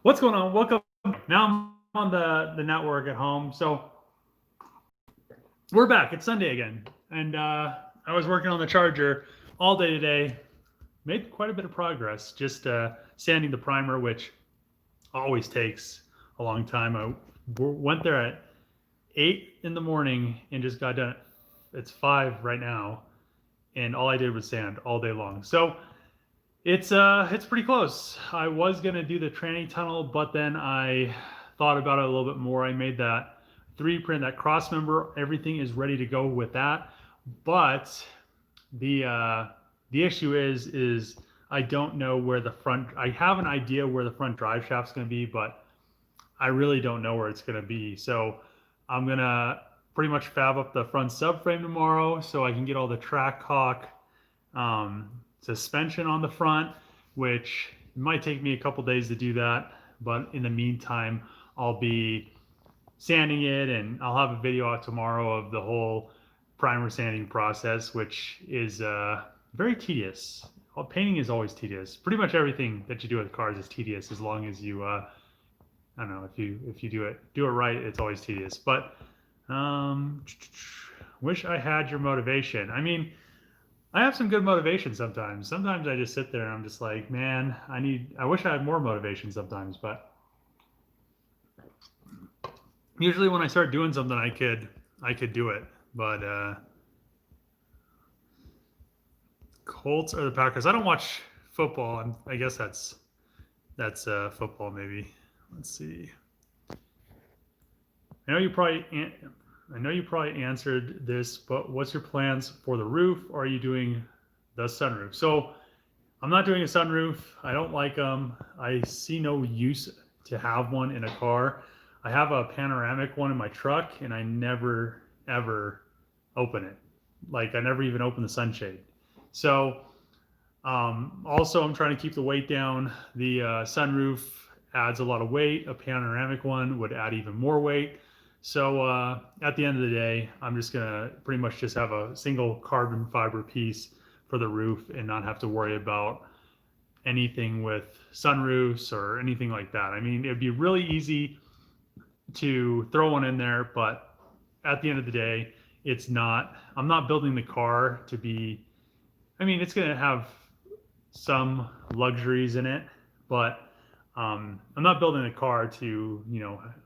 What's going on? Welcome. Now I'm on the network at home. So we're back. It's Sunday again. And I was working on the charger all day today. Made quite a bit of progress just sanding the primer, which always takes a long time. I went there at 8 in the morning and just got done. It's 5 right now. And all I did was sand all day long. So it's pretty close. I was gonna do the tranny tunnel, but then I thought about it a little bit more. I made that 3D print, that cross member. Everything is ready to go with that. But the issue is I don't know where the front. I have an idea where the front drive shaft's gonna be, but I really don't know where it's gonna be. So I'm gonna pretty much fab up the front subframe tomorrow, so I can get all the track hawk suspension on the front, which might take me a couple days to do that. But in the meantime, I'll be sanding it, and I'll have a video out tomorrow of the whole primer sanding process, which is very tedious. Painting is always tedious. Pretty much everything that you do with cars is tedious, as long as you I don't know, if you do it right, it's always tedious. But wish I had your motivation. I mean, I have some good motivation sometimes. Sometimes I just sit there and I'm just like, man, I wish I had more motivation sometimes. But usually when I start doing something, I could do it. But Colts or the Packers? I don't watch football, and I guess that's football maybe. Let's see. I know you probably answered this, but what's your plans for the roof? Or are you doing the sunroof? So I'm not doing a sunroof. I don't like them. I see no use to have one in a car. I have a panoramic one in my truck, and I never ever open it. Like I never even open the sunshade. So also I'm trying to keep the weight down. The sunroof adds a lot of weight. A panoramic one would add even more weight. So at the end of the day, I'm just gonna pretty much just have a single carbon fiber piece for the roof and not have to worry about anything with sunroofs or anything like that. I mean, it'd be really easy to throw one in there, but at the end of the day, I'm not building the car to be, I mean, it's gonna have some luxuries in it, but I'm not building a car to,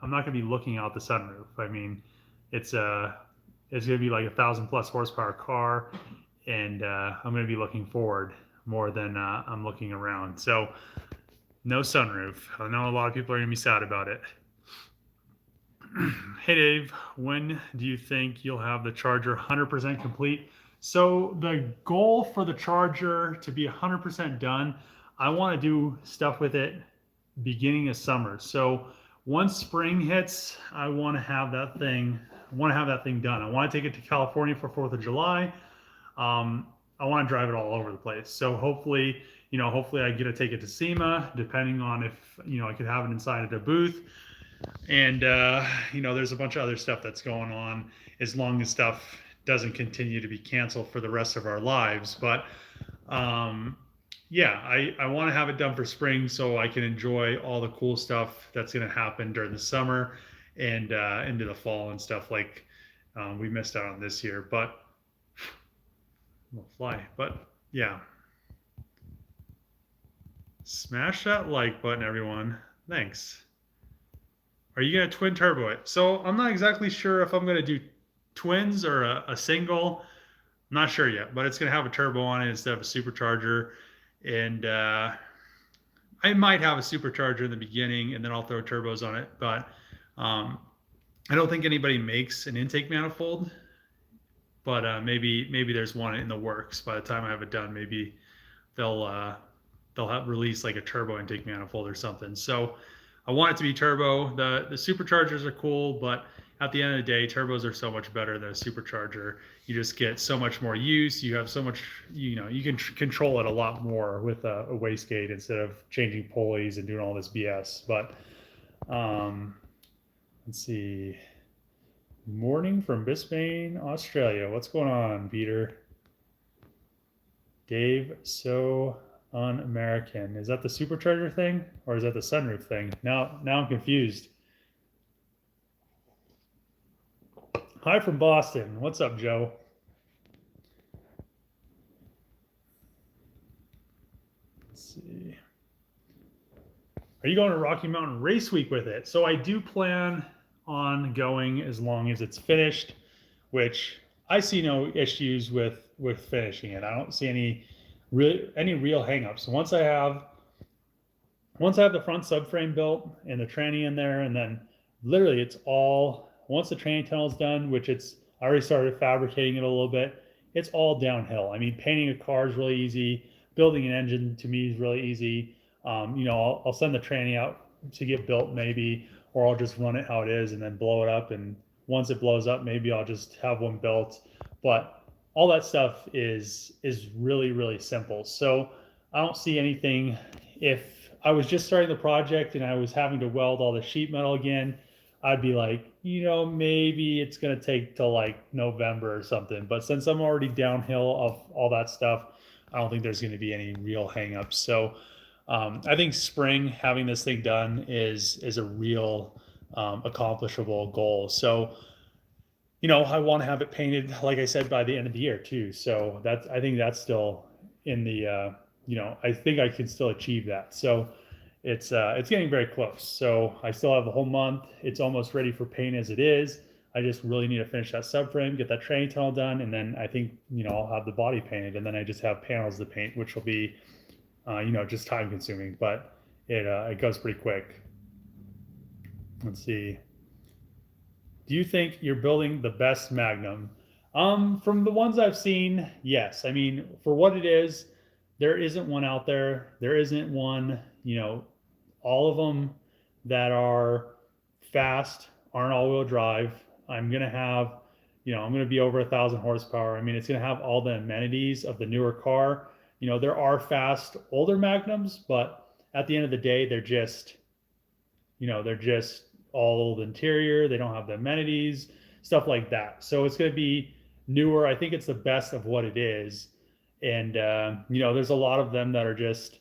I'm not going to be looking out the sunroof. I mean, it's it's going to be like 1,000+ horsepower car, and I'm going to be looking forward more than I'm looking around. So, no sunroof. I know a lot of people are going to be sad about it. Hey Dave, when do you think you'll have the charger 100% complete? So the goal for the charger to be 100% done, I want to do stuff with it beginning of summer. So once spring hits, I want to have that thing. I want to have that thing done. I want to take it to California for 4th of July. I want to drive it all over the place. So hopefully, hopefully I get to take it to SEMA, depending on if I could have it inside of the booth. And there's a bunch of other stuff that's going on, as long as stuff doesn't continue to be canceled for the rest of our lives. But yeah, I want to have it done for spring so I can enjoy all the cool stuff that's going to happen during the summer and into the fall and stuff like we missed out on this year. But we'll fly. But yeah, smash that like button, everyone. Thanks. Are you going to twin turbo it? So I'm not exactly sure if I'm going to do twins or a single. I'm not sure yet, but it's going to have a turbo on it instead of a supercharger. And I might have a supercharger in the beginning, and then I'll throw turbos on it. But I don't think anybody makes an intake manifold. But maybe there's one in the works. By the time I have it done, maybe they'll have release like a turbo intake manifold or something. So I want it to be turbo. The superchargers are cool, but at the end of the day, turbos are so much better than a supercharger. You just get so much more use. You have so much, you can control it a lot more with a wastegate instead of changing pulleys and doing all this BS. But let's see. Morning from Brisbane, Australia. What's going on, Peter? Dave, so Un-American. Is that the supercharger thing or is that the sunroof thing? Now I'm confused. Hi from Boston. What's up, Joe? Let's see. Are you going to Rocky Mountain Race Week with it? So I do plan on going as long as it's finished, which I see no issues with finishing it. I don't see any real hangups. Once I have the front subframe built and the tranny in there, and then literally it's all, once the tranny tunnel's done, which I already started fabricating it a little bit, it's all downhill. I mean, painting a car is really easy. Building an engine to me is really easy. I'll send the tranny out to get built maybe, or I'll just run it how it is and then blow it up. And once it blows up, maybe I'll just have one built. But all that stuff is really, really simple. So I don't see anything. If I was just starting the project and I was having to weld all the sheet metal again, I'd be like, maybe it's going to take till like November or something. But since I'm already downhill of all that stuff, I don't think there's going to be any real hangups. So I think spring, having this thing done is a real accomplishable goal. So, I want to have it painted, like I said, by the end of the year too. So I think that's still in the, I think I can still achieve that. So it's getting very close. So I still have the whole month. It's almost ready for paint as it is. I just really need to finish that subframe, get that tranny tunnel done, and then I think, I'll have the body painted, and then I just have panels to paint, which will be, just time consuming, but it goes pretty quick. Let's see. Do you think you're building the best Magnum? From the ones I've seen, yes. I mean, for what it is, there isn't one out there. There isn't one, all of them that are fast aren't all-wheel drive. I'm going to have, I'm going to be over 1,000 horsepower. I mean, it's going to have all the amenities of the newer car. There are fast older Magnums, but at the end of the day, they're just all old interior. They don't have the amenities, stuff like that. So it's going to be newer. I think it's the best of what it is. And, there's a lot of them that are just,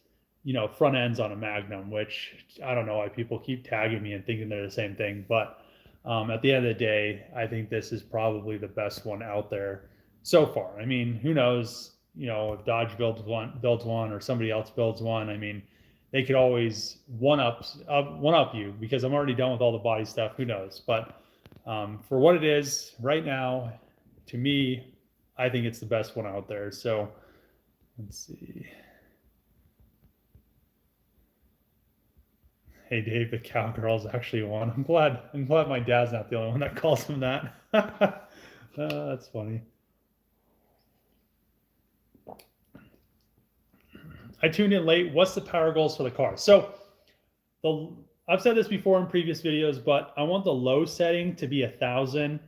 front ends on a Magnum, which I don't know why people keep tagging me and thinking they're the same thing. But at the end of the day, I think this is probably the best one out there so far. I mean, who knows? If Dodge builds one or somebody else builds one, I mean, they could always one up you, because I'm already done with all the body stuff. Who knows? But for what it is right now, to me, I think it's the best one out there. So let's see. Hey Dave, the cowgirl's actually one. I'm glad my dad's not the only one that calls him that. That's funny. I tuned in late. What's the power goals for the car? So I've said this before in previous videos, but I want the low setting to be 1,000,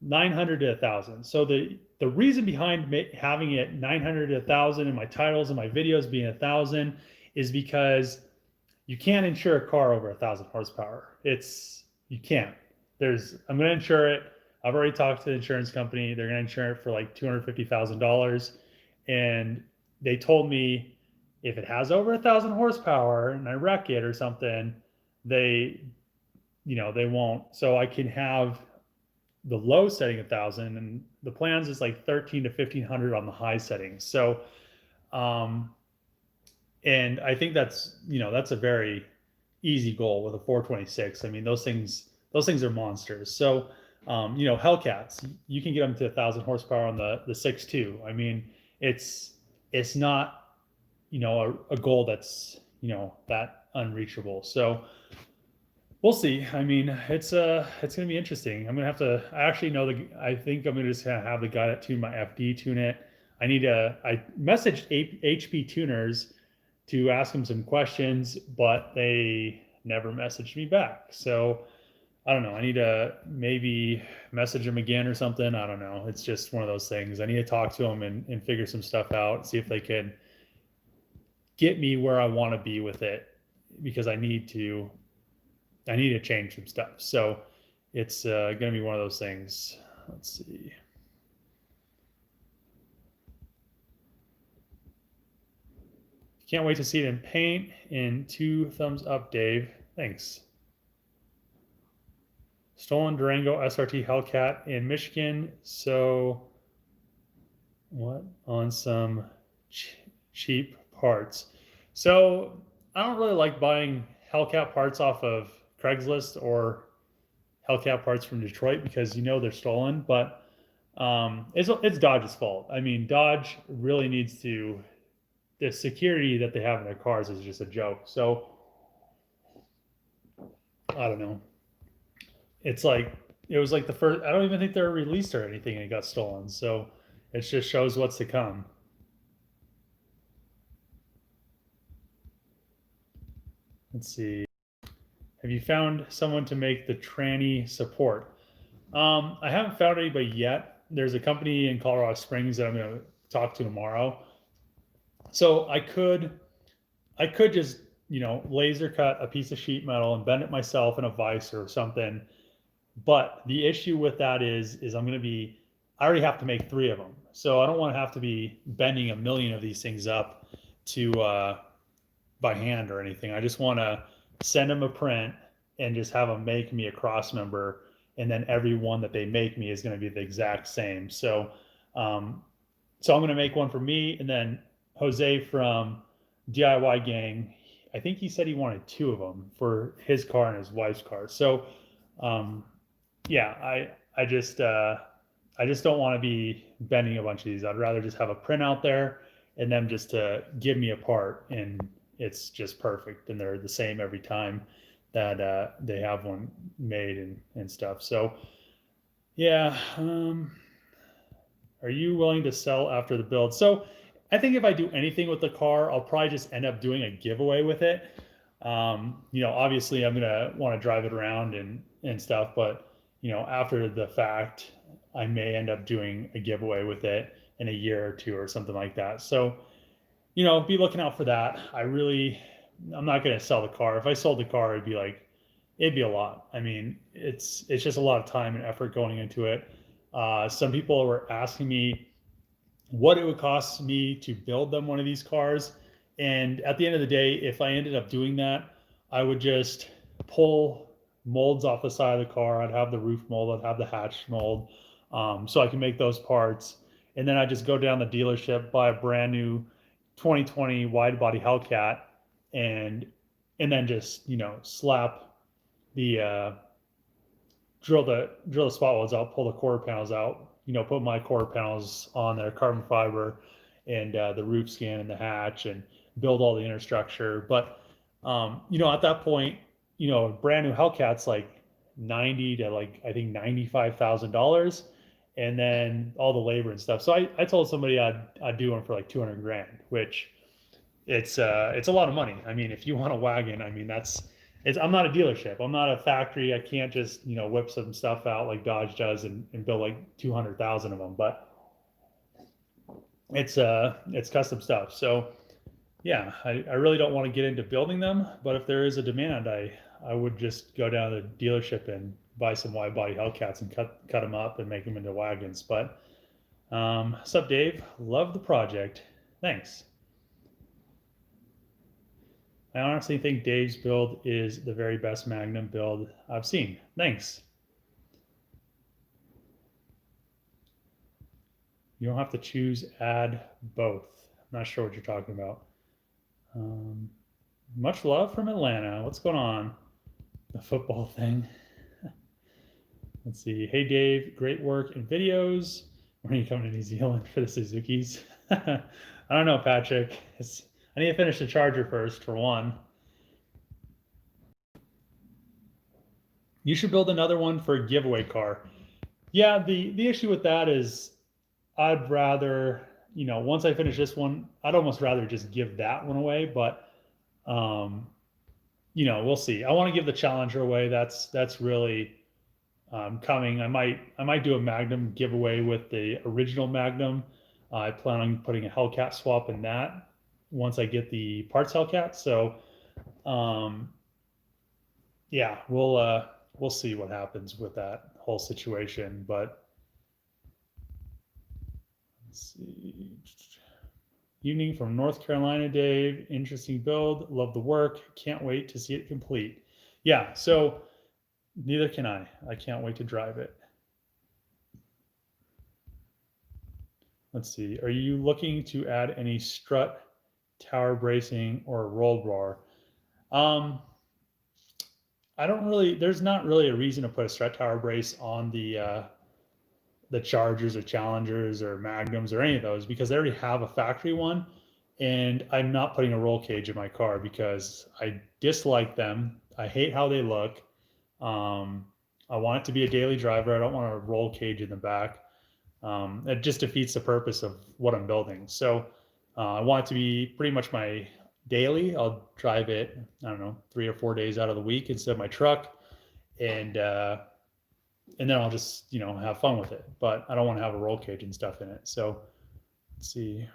900 to 1,000. So the reason behind having it 900 to 1,000 in my titles and my videos being 1,000 is because you can't insure a car over 1,000 horsepower. You can't. I'm going to insure it. I've already talked to the insurance company. They're going to insure it for like $250,000. And they told me if it has over 1,000 horsepower and I wreck it or something, they won't. So I can have the low setting 1,000, and the plans is like 1,300 to 1,500 on the high settings. So, and I think that's a very easy goal with a 426. I mean, those things are monsters. So, Hellcats, you can get them to 1,000 horsepower on the 6.2. I mean, it's not, a goal that's, that unreachable. So we'll see. I mean, it's going to be interesting. I'm going to have to, I think I'm going to just have the guy that tuned my FD tune it. I messaged HP tuners to ask them some questions, but they never messaged me back. So I don't know. I need to maybe message them again or something. I don't know. It's just one of those things. I need to talk to them and figure some stuff out, see if they can get me where I want to be with it, because I need to change some stuff. So it's going to be one of those things. Let's see. Can't wait to see it in paint. And 2 thumbs up, Dave. Thanks. Stolen Durango SRT Hellcat in Michigan. So what on some cheap parts. So I don't really like buying Hellcat parts off of Craigslist or Hellcat parts from Detroit because they're stolen. But it's Dodge's fault. I mean, Dodge really needs to. The security that they have in their cars is just a joke. So I don't know. It was like the first. I don't even think they're released or anything, and it got stolen. So it just shows what's to come. Let's see. Have you found someone to make the tranny support? I haven't found anybody yet. There's a company in Colorado Springs that I'm going to talk to tomorrow. So I could just laser cut a piece of sheet metal and bend it myself in a vise or something. But the issue with that is I already have to make 3 of them. So I don't want to have to be bending a million of these things up to by hand or anything. I just want to send them a print and just have them make me a cross member, and then every one that they make me is going to be the exact same. So I'm going to make one for me, and then Jose from DIY Gang, I think he said he wanted 2 of them for his car and his wife's car. So yeah, I just don't want to be bending a bunch of these. I'd rather just have a print out there and them just to give me a part, and it's just perfect, and they're the same every time that they have one made and stuff. So yeah, are you willing to sell after the build? So I think if I do anything with the car, I'll probably just end up doing a giveaway with it. Obviously I'm gonna want to drive it around and stuff, but after the fact, I may end up doing a giveaway with it in a year or 2 or something like that. So, be looking out for that. I'm not going to sell the car. If I sold the car, it'd be a lot. I mean, it's just a lot of time and effort going into it. Some people were asking me what it would cost me to build them one of these cars. And at the end of the day, if I ended up doing that, I would just pull molds off the side of the car. I'd have the roof mold, I'd have the hatch mold, so I can make those parts. And then I just go down the dealership, buy a brand new 2020 wide body Hellcat, and then just slap the drill the spot welds out, pull the quarter panels out, put my quarter panels on there, carbon fiber, and the roof skin and the hatch, and build all the inner structure. But at that point, a brand new Hellcat's like $90,000 to I think $95,000, and then all the labor and stuff. So I told somebody I'd do one for like $200,000, which it's a lot of money. I mean, if you want a wagon, I mean I'm not a dealership. I'm not a factory. I can't just whip some stuff out like Dodge does and build like 200,000 of them. But it's custom stuff. So yeah, I really don't want to get into building them, but if there is a demand, I would just go down to the dealership and buy some wide body Hellcats and cut them up and make them into wagons. But what's up, Dave? Love the project. Thanks. I honestly think Dave's build is the very best Magnum build I've seen. Thanks. You don't have to choose, add both. I'm not sure what you're talking about. Much love from Atlanta. What's going on? The football thing. Let's see. Hey, Dave, great work in videos. When are you coming to New Zealand for the Suzukis? I don't know, Patrick. I need to finish the Charger first, for one. You should build another one for a giveaway car. Yeah, the issue with that is I'd rather, once I finish this one, I'd almost rather just give that one away. But, we'll see. I want to give the Challenger away. That's really coming. I might do a Magnum giveaway with the original Magnum. I plan on putting a Hellcat swap in that once I get the parts Hellcat. So, yeah, we'll see what happens with that whole situation. But let's see. Evening from North Carolina, Dave. Interesting build. Love the work. Can't wait to see it complete. Yeah, so neither can I. I can't wait to drive it. Let's see. Are you looking to add any strut, tower bracing, or roll bar? Um, I don't really. There's not really a reason to put a strut tower brace on the Chargers or Challengers or Magnums or any of those because they already have a factory one, and I'm not putting a roll cage in my car because I dislike them. I hate how they look. Um, I want it to be a daily driver. I don't want a roll cage in the back. It just defeats the purpose of what I'm building. So I want it to be pretty much my daily. I'll drive it, I don't know, 3 or 4 days out of the week instead of my truck, and then I'll just have fun with it. But I don't want to have a roll cage and stuff in it. So let's see.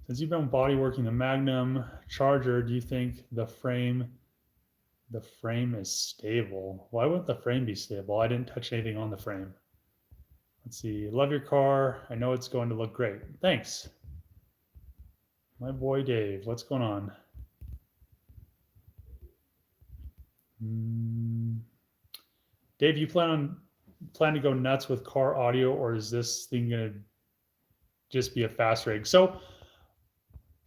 Since you've been body working the Magnum Charger, do you think the frame is stable? Why wouldn't the frame be stable? I didn't touch anything on the frame. Let's see. Love your car. I know it's going to look great. Thanks. My boy Dave. What's going on? Dave, you plan to go nuts with car audio, or is this thing gonna just be a fast rig? So,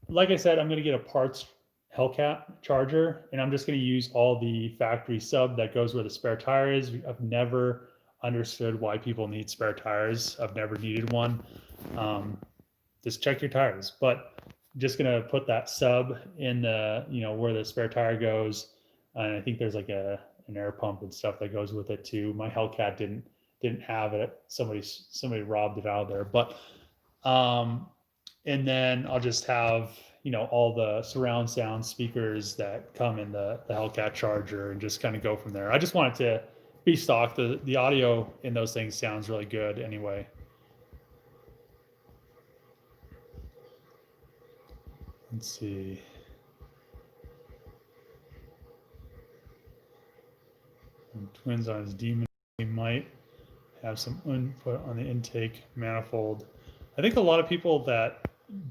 like I said, I'm gonna get a parts Hellcat Charger, and I'm just gonna use all the factory sub that goes where the spare tire is. I've never understood why people need spare tires. I've never needed one. Just check your tires, but just gonna put that sub in the where the spare tire goes, and I think there's like an air pump and stuff that goes with it too. My Hellcat didn't have it. Somebody robbed it out of there, but and then I'll just have all the surround sound speakers that come in the Hellcat Charger and just kind of go from there. I just want it to be stock. The audio in those things sounds really good anyway. Let's see. And twins on his demon, he might have some input on the intake manifold. I think a lot of people that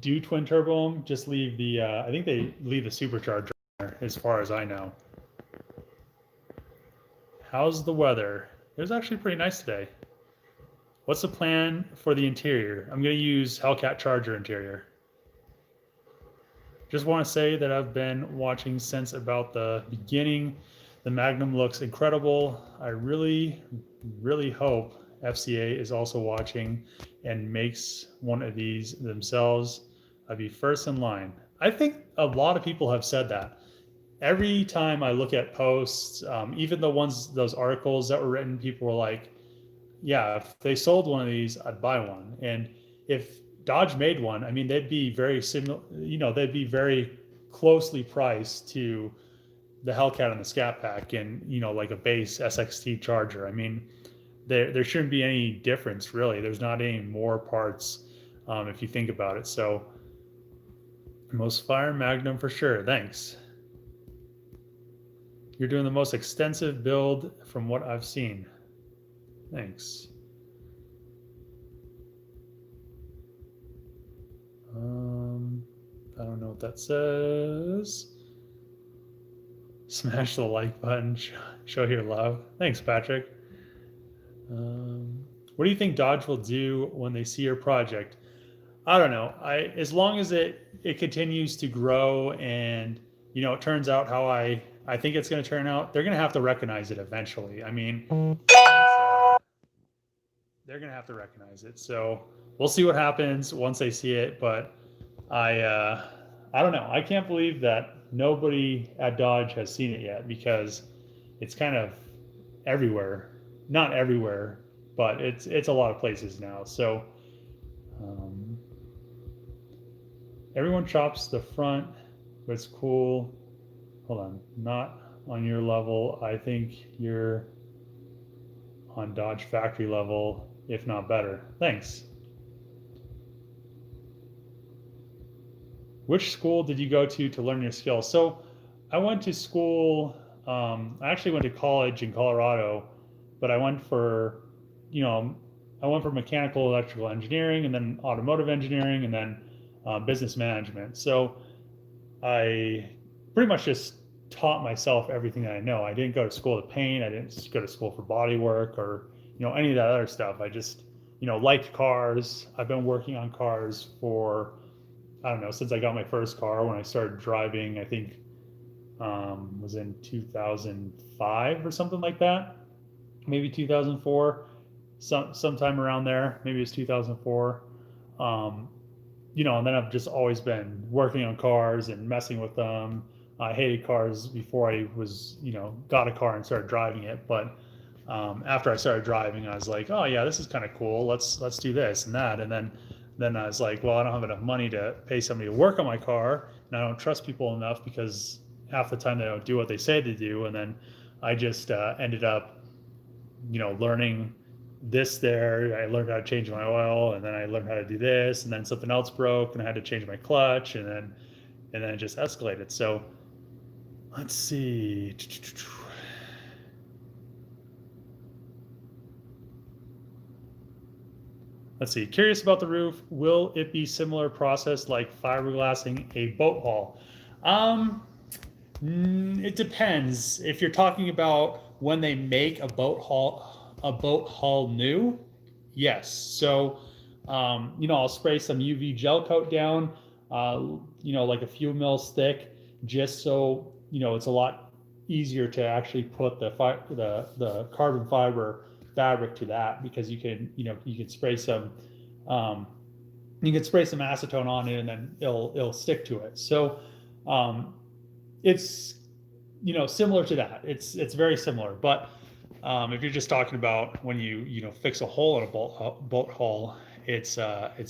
do twin turbo them just leave the I think they leave the supercharger there, as far as I know. How's the weather? It was actually pretty nice today. What's the plan for the interior? I'm going to use Hellcat Charger interior. Just want to say that I've been watching since about the beginning. The Magnum looks incredible. I really, really hope FCA is also watching and makes one of these themselves. I'd be first in line. I think a lot of people have said that. Every time I look at posts, even those articles that were written, people were like, yeah, if they sold one of these, I'd buy one. And if Dodge made one, I mean, they'd be very similar, they'd be very closely priced to the Hellcat and the Scat Pack and, like a base SXT Charger. I mean, there shouldn't be any difference, really. There's not any more parts if you think about it. So, most fire Magnum for sure. Thanks. You're doing the most extensive build from what I've seen. Thanks. I don't know what that says. Smash the like button. Show your love. Thanks, Patrick. What do you think Dodge will do when they see your project? I don't know. As long as it continues to grow and it turns out how I think it's going to turn out, they're going to have to recognize it eventually. I mean, they're going to have to recognize it. So we'll see what happens once they see it. But I don't know. I can't believe that nobody at Dodge has seen it yet because it's kind of everywhere. Not everywhere, but it's a lot of places now. So everyone chops the front, but it's cool. Hold on, not on your level. I think you're on Dodge factory level, if not better. Thanks. Which school did you go to learn your skills? So I went to school, I actually went to college in Colorado, but I went for, I went for mechanical electrical engineering, and then automotive engineering, and then business management. So I pretty much just taught myself everything that I know. I didn't go to school to paint. I didn't go to school for body work or any of that other stuff. I just liked cars. I've been working on cars for, I don't know, since I got my first car. When I started driving, I think was in 2005 or something like that, maybe 2004, sometime around there. Maybe it's 2004. Um, and then I've just always been working on cars and messing with them. I hated cars before I was, got a car and started driving it. But after I started driving, I was like, oh yeah, this is kind of cool. Let's do this and that. And then I was like, well, I don't have enough money to pay somebody to work on my car, and I don't trust people enough because half the time they don't do what they say they do. And then I just ended up, learning this there. I learned how to change my oil, and then I learned how to do this, and then something else broke, and I had to change my clutch, and then it just escalated. So let's see. Let's see. Curious about the roof. Will it be similar process like fiberglassing a boat hull? It depends. If you're talking about when they make a boat hull new, yes. So, I'll spray some UV gel coat down, like a few mils thick, just so it's a lot easier to actually put the carbon fiber fabric to that, because you can spray some acetone on it, and then it'll stick to it. So it's similar to that. It's very similar. But if you're just talking about when you fix a hole in a boat hull, it's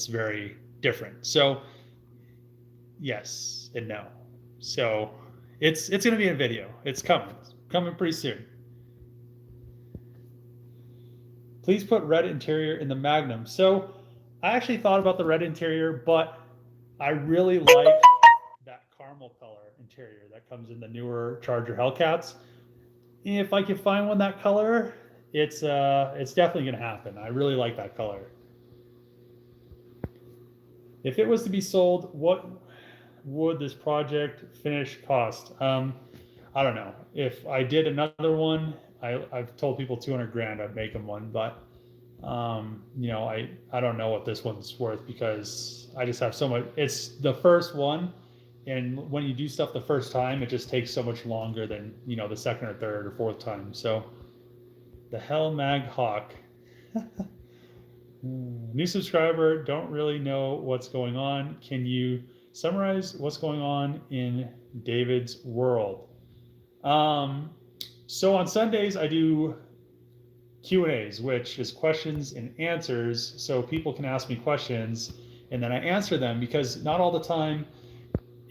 very different. So yes and no. So it's going to be in a video. It's coming pretty soon. Please put red interior in the Magnum. So I actually thought about the red interior, but I really like that caramel color interior that comes in the newer Charger Hellcats. If I can find one that color, it's definitely going to happen. I really like that color. If it was to be sold, what would this project finish cost? I don't know. If I did another one, I've told people 200 grand I'd make them one, but I don't know what this one's worth, because I just have so much. It's the first one, and when you do stuff the first time, it just takes so much longer than the second or third or fourth time. So the Hell Mag Hawk. New subscriber, don't really know what's going on. Can you summarize what's going on in David's world? So on Sundays I do Q&As, which is questions and answers. So people can ask me questions and then I answer them, because not all the time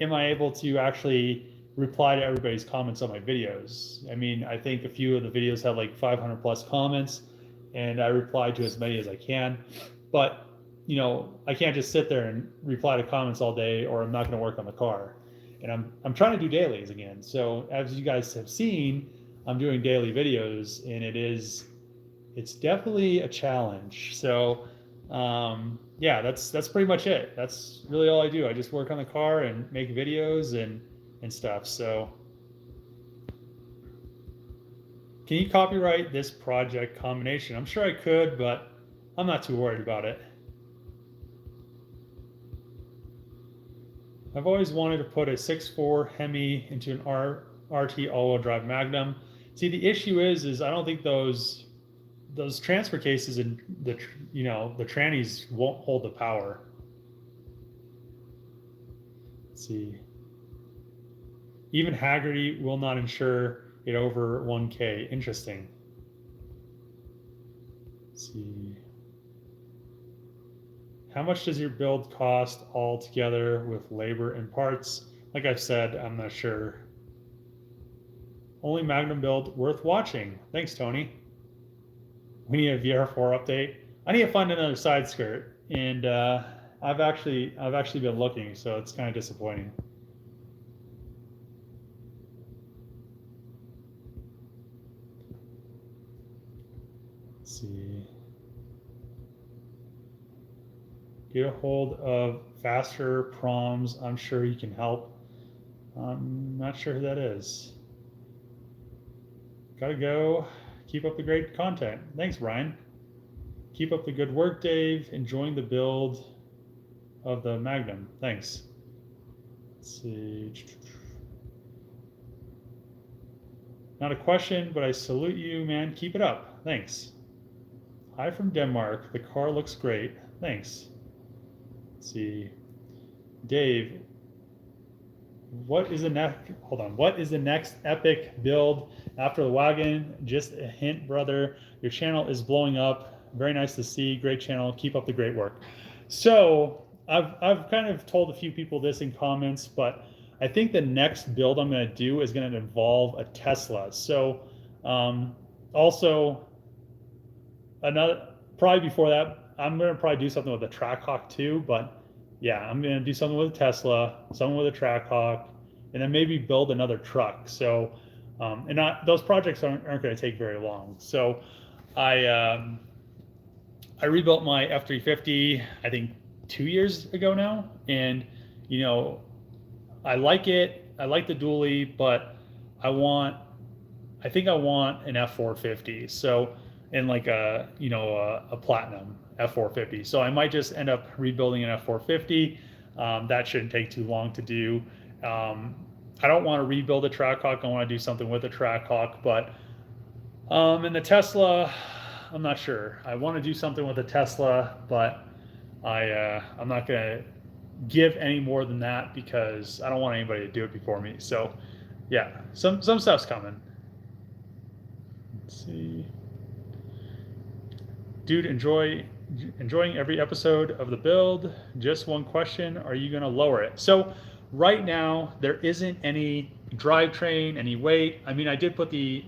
am I able to actually reply to everybody's comments on my videos. I mean, I think a few of the videos have like 500 plus comments, and I reply to as many as I can. But I can't just sit there and reply to comments all day, or I'm not going to work on the car. And I'm trying to do dailies again. So as you guys have seen, I'm doing daily videos, and it's definitely a challenge. So yeah, that's pretty much it. That's really all I do. I just work on the car and make videos and stuff. So can you copyright this project combination? I'm sure I could, but I'm not too worried about it. I've always wanted to put a 6.4 Hemi into an RT all-wheel drive Magnum. See, the issue is I don't think those transfer cases and the trannies won't hold the power. Let's see. Even Haggerty will not insure it over 1K. Interesting. Let's see. How much does your build cost all together with labor and parts? Like I've said, I'm not sure. Only Magnum build worth watching. Thanks, Tony. We need a VR4 update. I need to find another side skirt, and I've actually been looking, so it's kind of disappointing. Let's see. get a hold of faster proms. I'm sure you can help. I'm not sure who that is. Gotta go. Keep up the great content. Thanks, Brian. Keep up the good work, Dave. Enjoying the build of the Magnum. Thanks. Let's see. Not a question, but I salute you, man. Keep it up. Thanks. Hi from Denmark. The car looks great. Thanks. Let's see. Dave, what is the next? Hold on. What is the next epic build after the wagon? Just a hint, brother. Your channel is blowing up. Very nice to see. Great channel. Keep up the great work. So I've kind of told a few people this in comments, but I think the next build I'm going to do is going to involve a Tesla. So also another, probably before that, I'm going to probably do something with a Trackhawk too, but yeah, I'm going to do something with a Tesla, something with a Trackhawk, and then maybe build another truck. So, and those projects aren't going to take very long. So I rebuilt my F-350, I think 2 years ago now. And, you know, I like it. I like the dually, but I think I want an F-450. So, and like a platinum F-450. So I might just end up rebuilding an F-450. That shouldn't take too long to do. I don't want to rebuild a Trackhawk. I want to do something with a Trackhawk, but in the Tesla, I'm not sure. I want to do something with a Tesla, but I'm not going to give any more than that because I don't want anybody to do it before me. So yeah, some stuff's coming. Let's see. Dude, enjoying every episode of the build. Just one question, are you gonna lower it? So right now there isn't any drivetrain, any weight. I mean, I did put the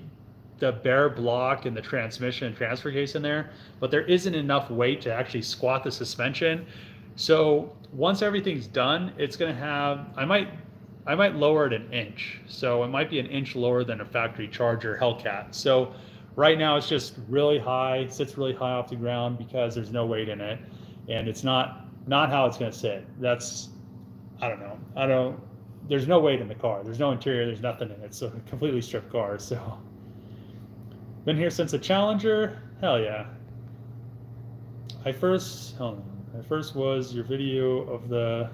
bare block and the transmission and transfer case in there, but there isn't enough weight to actually squat the suspension. So once everything's done, it's gonna have, I might lower it an inch. So it might be an inch lower than a factory Charger Hellcat. So right now it's just really high, sits really high off the ground because there's no weight in it, and it's not how it's gonna sit. That's, I don't know. There's no weight in the car. There's no interior, there's nothing in it. It's a completely stripped car. So been here since the Challenger. Hell yeah. I first was your video of the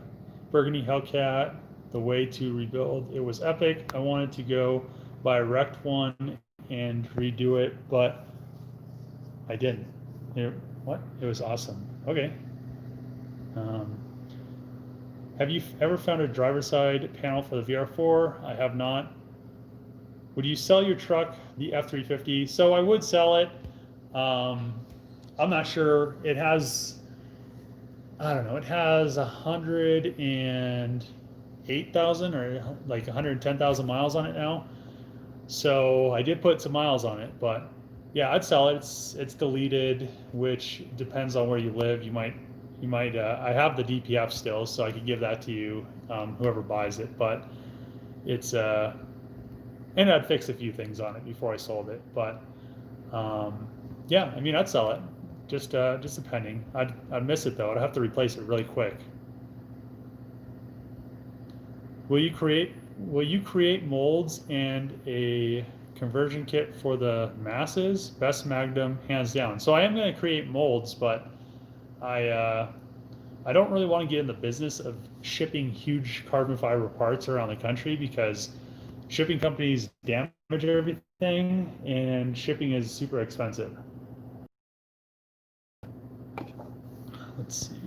Burgundy Hellcat, the way to rebuild. It was epic. I wanted to go buy a wrecked one and redo it, but I didn't. It was awesome. Okay. Have you ever found a driver's side panel for the VR4? I have not. Would you sell your truck, the F-350? So I would sell it. I'm not sure. It has, I don't know, it has 108,000 or like 110,000 miles on it now. So I did put some miles on it, but yeah, I'd sell it. It's deleted, which depends on where you live. You might. I have the DPF still, so I could give that to you, whoever buys it. But it's and I'd fix a few things on it before I sold it. But yeah, I mean, I'd sell it. Just depending. I'd miss it though. I'd have to replace it really quick. Will you create molds and a conversion kit for the masses? Best Magnum, hands down. So I am going to create molds, but I don't really want to get in the business of shipping huge carbon fiber parts around the country because shipping companies damage everything and shipping is super expensive. Let's see.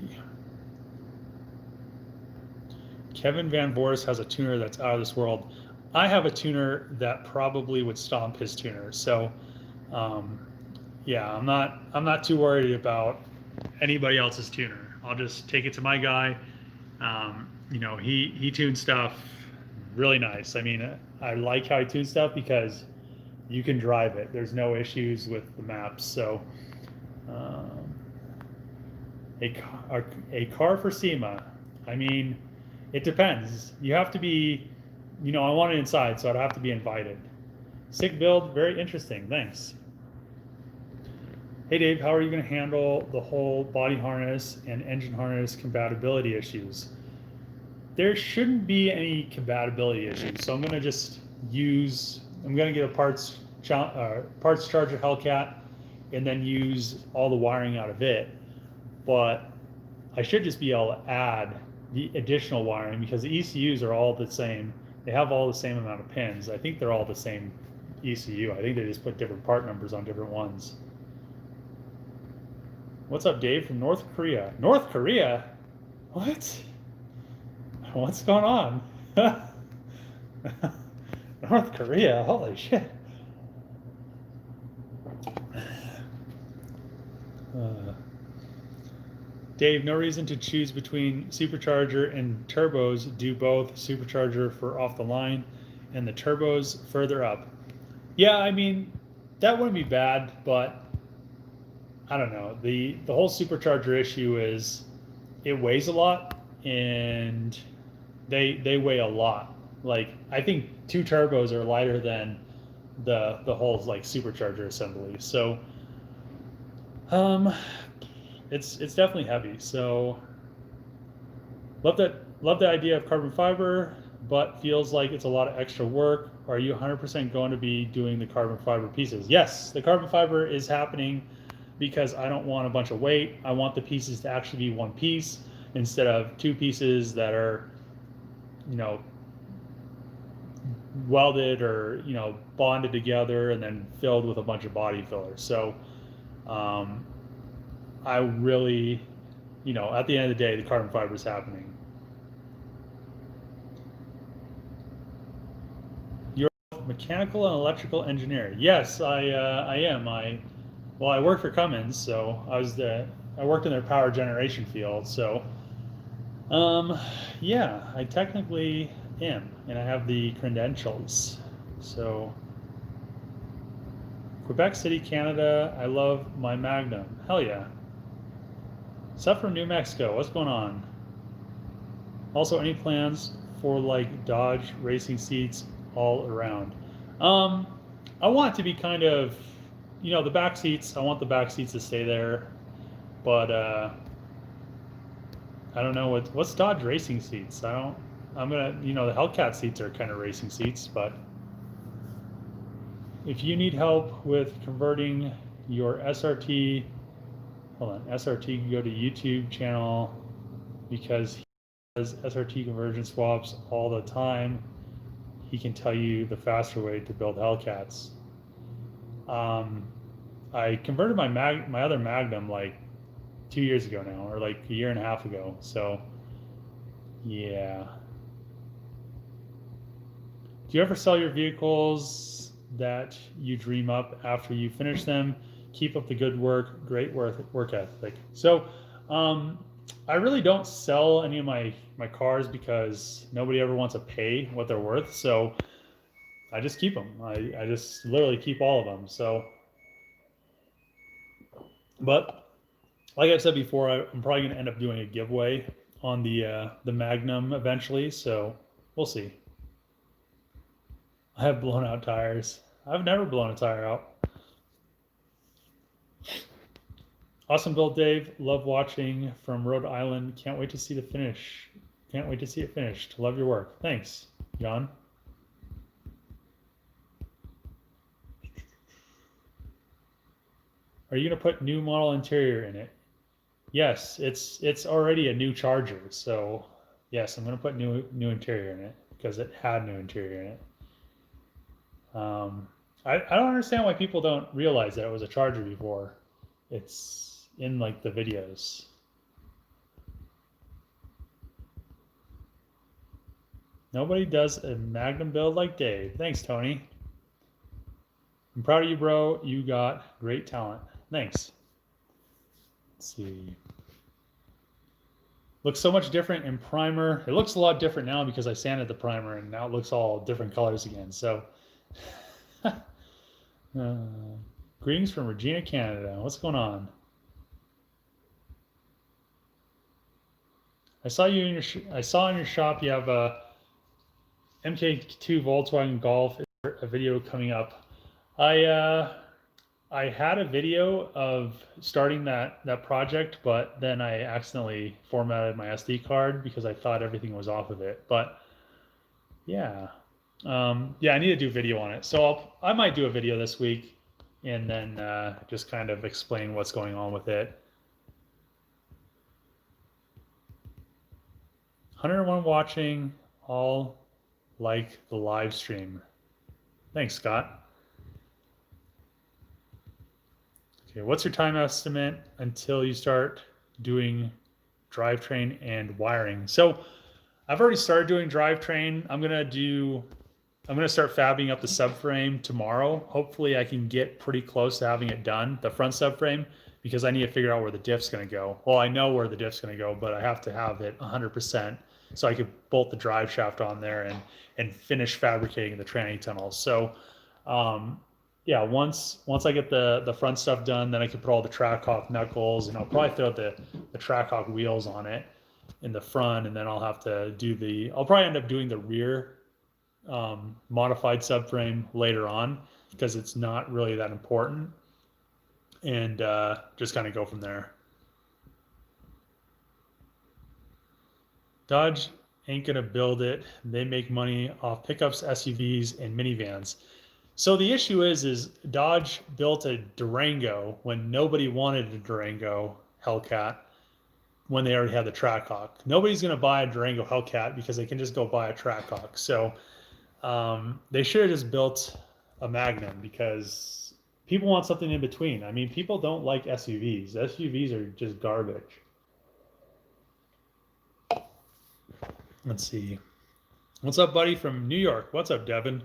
Kevin Van Voris has a tuner that's out of this world. I have a tuner that probably would stomp his tuner. So yeah, I'm not too worried about anybody else's tuner. I'll just take it to my guy. You know, he tunes stuff really nice. I mean, I like how he tunes stuff because you can drive it. There's no issues with the maps. So a car for SEMA. I mean, it depends. You have to be, you know, I want it inside, so I'd have to be invited. Sick build, very interesting. Thanks. Hey Dave, how are you going to handle the whole body harness and engine harness compatibility issues? There shouldn't be any compatibility issues, so I'm going to just I'm going to get a parts charger Hellcat and then use all the wiring out of it. But I should just be able to add the additional wiring because the ECUs are all the same. They have all the same amount of pins. I think they're all the same ECU. I think they just put different part numbers on different ones. What's up, Dave from North Korea? North Korea? What? What's going on? North Korea? Holy shit. Dave, no reason to choose between supercharger and turbos. Do both. Supercharger for off the line and the turbos further up. Yeah, I mean, that wouldn't be bad, but I don't know. The whole supercharger issue is it weighs a lot and they weigh a lot. Like I think 2 turbos are lighter than the whole like supercharger assembly. So it's definitely heavy. So love the idea of carbon fiber, but feels like it's a lot of extra work. Are you 100% going to be doing the carbon fiber pieces? Yes, the carbon fiber is happening because I don't want a bunch of weight. I want the pieces to actually be one piece instead of 2 pieces that are, you know, welded or, you know, bonded together and then filled with a bunch of body fillers. So I really, you know, at the end of the day, the carbon fiber is happening. You're a mechanical and electrical engineer. Yes, I am. I work for Cummins, so I worked in their power generation field. So, yeah, I technically am, and I have the credentials. So, Quebec City, Canada. I love my Magnum. Hell yeah. Stuff from New Mexico. What's going on? Also, any plans for like Dodge racing seats all around? I want it to be kind of, you know, the back seats. I want the back seats to stay there, but I don't know what's Dodge racing seats. I'm gonna, you know, the Hellcat seats are kind of racing seats, but if you need help with converting your SRT, hold on, SRT can go to YouTube channel because he does SRT conversion swaps all the time. He can tell you the faster way to build Hellcats. I converted my other Magnum like 2 years ago now, or like a year and a half ago. So, yeah. Do you ever sell your vehicles that you dream up after you finish them? Keep up the good work, great work ethic. So, I really don't sell any of my cars because nobody ever wants to pay what they're worth. So, I just keep them. I just literally keep all of them. So, but like I said before, I'm probably going to end up doing a giveaway on the Magnum eventually. So, we'll see. I have blown out tires. I've never blown a tire out. Awesome build, Dave. Love watching from Rhode Island. Can't wait to see the finish. Can't wait to see it finished. Love your work. Thanks, John. Are you gonna put new model interior in it? Yes, it's already a new Charger. So yes, I'm gonna put new interior in it because it had new interior in it. I don't understand why people don't realize that it was a Charger before. It's in like the videos. Nobody does a Magnum build like Dave. Thanks, Tony. I'm proud of you, bro. You got great talent. Thanks. Let's see. Looks so much different in primer. It looks a lot different now because I sanded the primer and now it looks all different colors again. So, greetings from Regina, Canada. What's going on? I saw you in I saw in your shop you have a MK2 Volkswagen Golf. Is there a video coming up? I I had a video of starting that project, but then I accidentally formatted my SD card because I thought everything was off of it. But yeah, yeah, I need to do video on it. So I might do a video this week and then just kind of explain what's going on with it. 101 watching, all like the live stream. Thanks, Scott. Okay, what's your time estimate until you start doing drivetrain and wiring? So I've already started doing drivetrain. I'm gonna start fabbing up the subframe tomorrow. Hopefully I can get pretty close to having it done, the front subframe, because I need to figure out where the diff's gonna go. Well, I know where the diff's gonna go, but I have to have it 100% so I could bolt the drive shaft on there and finish fabricating the tranny tunnels. So yeah, once I get the front stuff done, then I can put all the Trackhawk knuckles, and I'll probably throw the Trackhawk wheels on it in the front, and then I'll have to do I'll probably end up doing the rear modified subframe later on because it's not really that important, and just kind of go from there. Dodge ain't gonna build it. They make money off pickups, SUVs, and minivans. So the issue is Dodge built a Durango when nobody wanted a Durango Hellcat when they already had the Trackhawk. Nobody's going to buy a Durango Hellcat because they can just go buy a Trackhawk. So they should have just built a Magnum because people want something in between. I mean, people don't like SUVs. SUVs are just garbage. Let's see. What's up, buddy, from New York? What's up, Devin?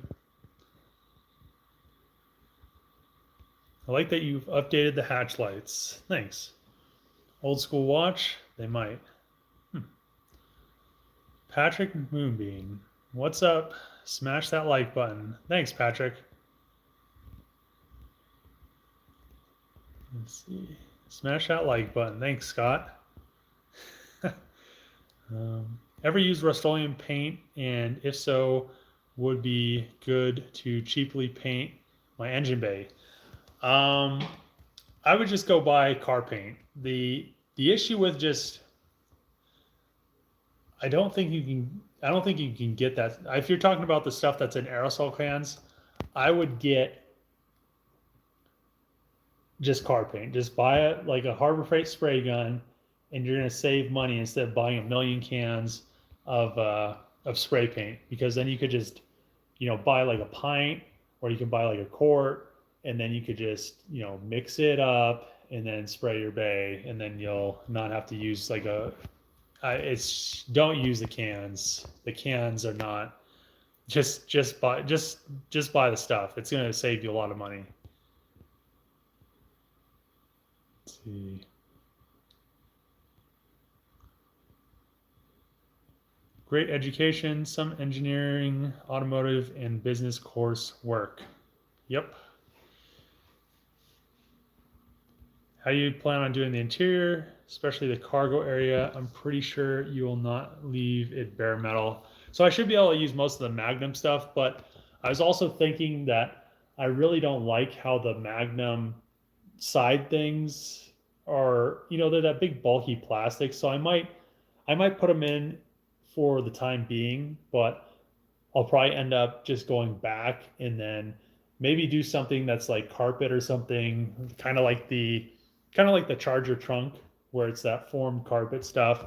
I like that you've updated the hatch lights. Thanks. Old school watch? They might. Patrick Moonbeam. What's up? Smash that like button. Thanks, Patrick. Let's see. Smash that like button. Thanks, Scott. Ever use Rust-Oleum paint? And if so, would be good to cheaply paint my engine bay. I would just go buy car paint. The issue with just I don't think you can get that. If you're talking about the stuff that's in aerosol cans, I would get just car paint. Just buy it like a Harbor Freight spray gun, and you're gonna save money instead of buying a million cans of spray paint, because then you could just buy like a pint, or you can buy like a quart, and then you could just mix it up and then spray your bay, and then you'll not have to use like don't use the cans. The cans are not just buy the stuff. It's going to save you a lot of money. Let's see. Great education, some engineering, automotive, and business course work. Yep. How do you plan on doing the interior, especially the cargo area? I'm pretty sure you will not leave it bare metal. So I should be able to use most of the Magnum stuff, but I was also thinking that I really don't like how the Magnum side things are, they're that big bulky plastic. So I might put them in for the time being, but I'll probably end up just going back and then maybe do something that's like carpet or something, kind of like the Charger trunk where it's that formed carpet stuff.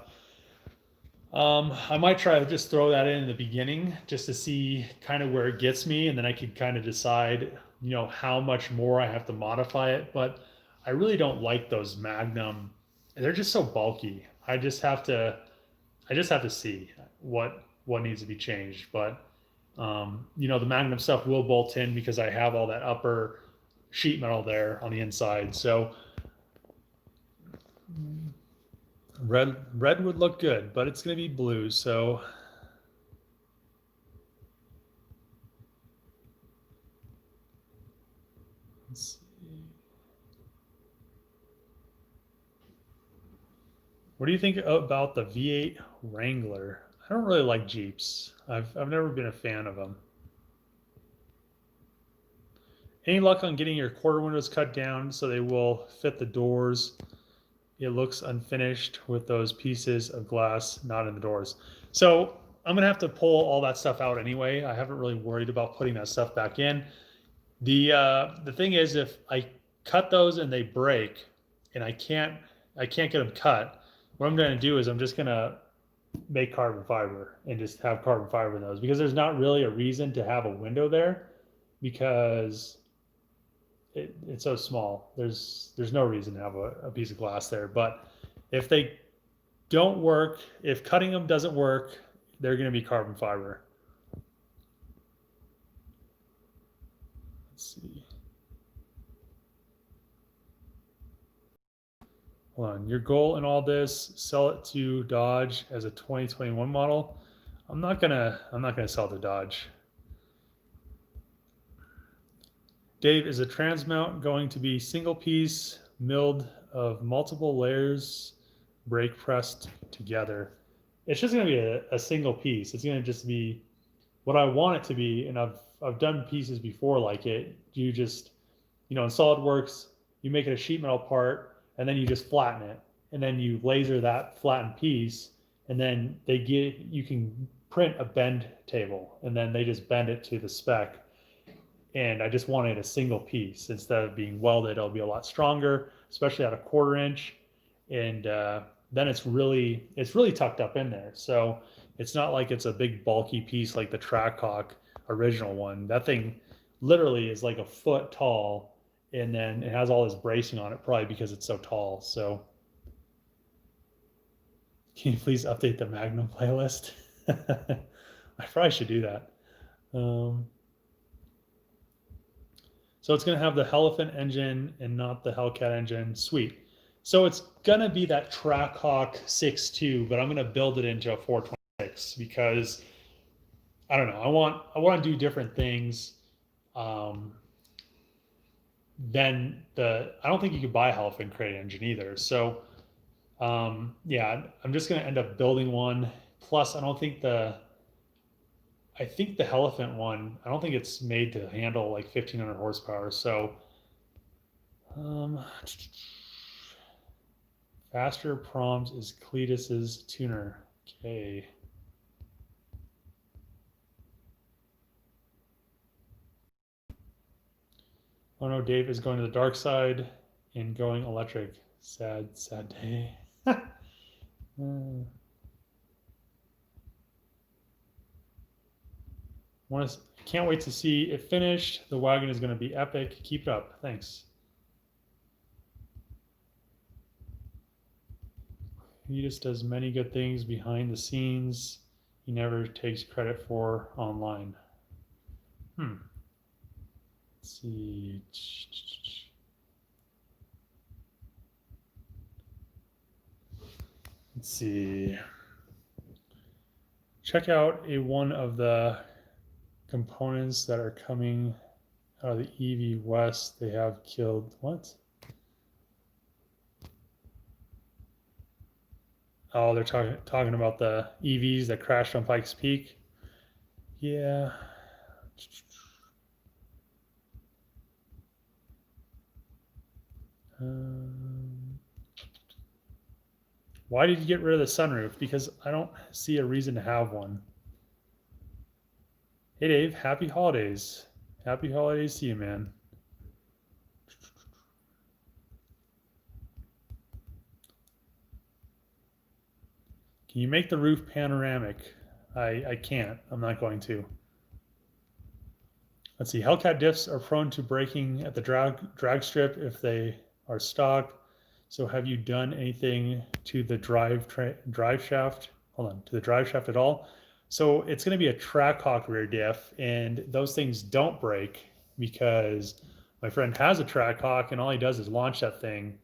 I might try to just throw that in the beginning just to see kind of where it gets me, and then I could kind of decide, how much more I have to modify it. But I really don't like those Magnum. They're just so bulky. I just have to see what needs to be changed. But the Magnum stuff will bolt in because I have all that upper sheet metal there on the inside. So red would look good, but it's going to be blue. So let's see. What do you think about the V8 Wrangler? I don't really like Jeeps. I've never been a fan of them. Any luck on getting your quarter windows cut down so they will fit the doors? It looks unfinished with those pieces of glass not in the doors. So I'm gonna have to pull all that stuff out anyway. I haven't really worried about putting that stuff back in. The thing is, if I cut those and they break, and I can't get them cut, what I'm gonna do is I'm just gonna make carbon fiber and just have carbon fiber in those, because there's not really a reason to have a window there, because it's so small. There's no reason to have a piece of glass there. But if they don't work, if cutting them doesn't work, they're going to be carbon fiber. Let's see. Hold on. Your goal in all this, sell it to Dodge as a 2021 model. I'm not gonna sell to Dodge. Dave, is a trans mount going to be single piece milled of multiple layers, brake pressed together? It's just going to be a single piece. It's going to just be what I want it to be. And I've done pieces before like it. You just, in SolidWorks, you make it a sheet metal part and then you just flatten it. And then you laser that flattened piece, and then you can print a bend table, and then they just bend it to the spec. And I just wanted a single piece. Instead of being welded, it'll be a lot stronger, especially at a 1/4 inch. And then it's really tucked up in there. So it's not like it's a big bulky piece like the Trackhawk original one. That thing literally is like a foot tall, and then it has all this bracing on it, probably because it's so tall. So can you please update the Magnum playlist? I probably should do that. So it's going to have the Elephant engine and not the Hellcat engine. Sweet. So it's going to be that Trackhawk 6.2, but I'm going to build it into a 426 because I don't know. I want to do different things. Then I don't think you could buy a Elephant crate engine either. So yeah, I'm just going to end up building one. Plus, I think the Elephant one, I don't think it's made to handle like 1,500 horsepower. So, faster proms is Cletus's tuner. Okay. Oh no, Dave is going to the dark side and going electric. Sad, sad day. Can't wait to see it finished. The wagon is going to be epic. Keep it up. Thanks. He just does many good things behind the scenes. He never takes credit for online. Let's see. Let's see. Check out one of the components that are coming out of the EV West. They have killed what? Oh, they're talking about the EVs that crashed on Pikes Peak. Yeah. Why did you get rid of the sunroof? Because I don't see a reason to have one. Hey Dave, happy holidays. Happy holidays to you, man. Can you make the roof panoramic? I can't. I'm not going to. Let's see. Hellcat diffs are prone to breaking at the drag strip if they are stock. So have you done anything to the drive shaft? Hold on, to the drive shaft at all? So it's going to be a Trackhawk rear diff, and those things don't break because my friend has a Trackhawk, and all he does is launch that thing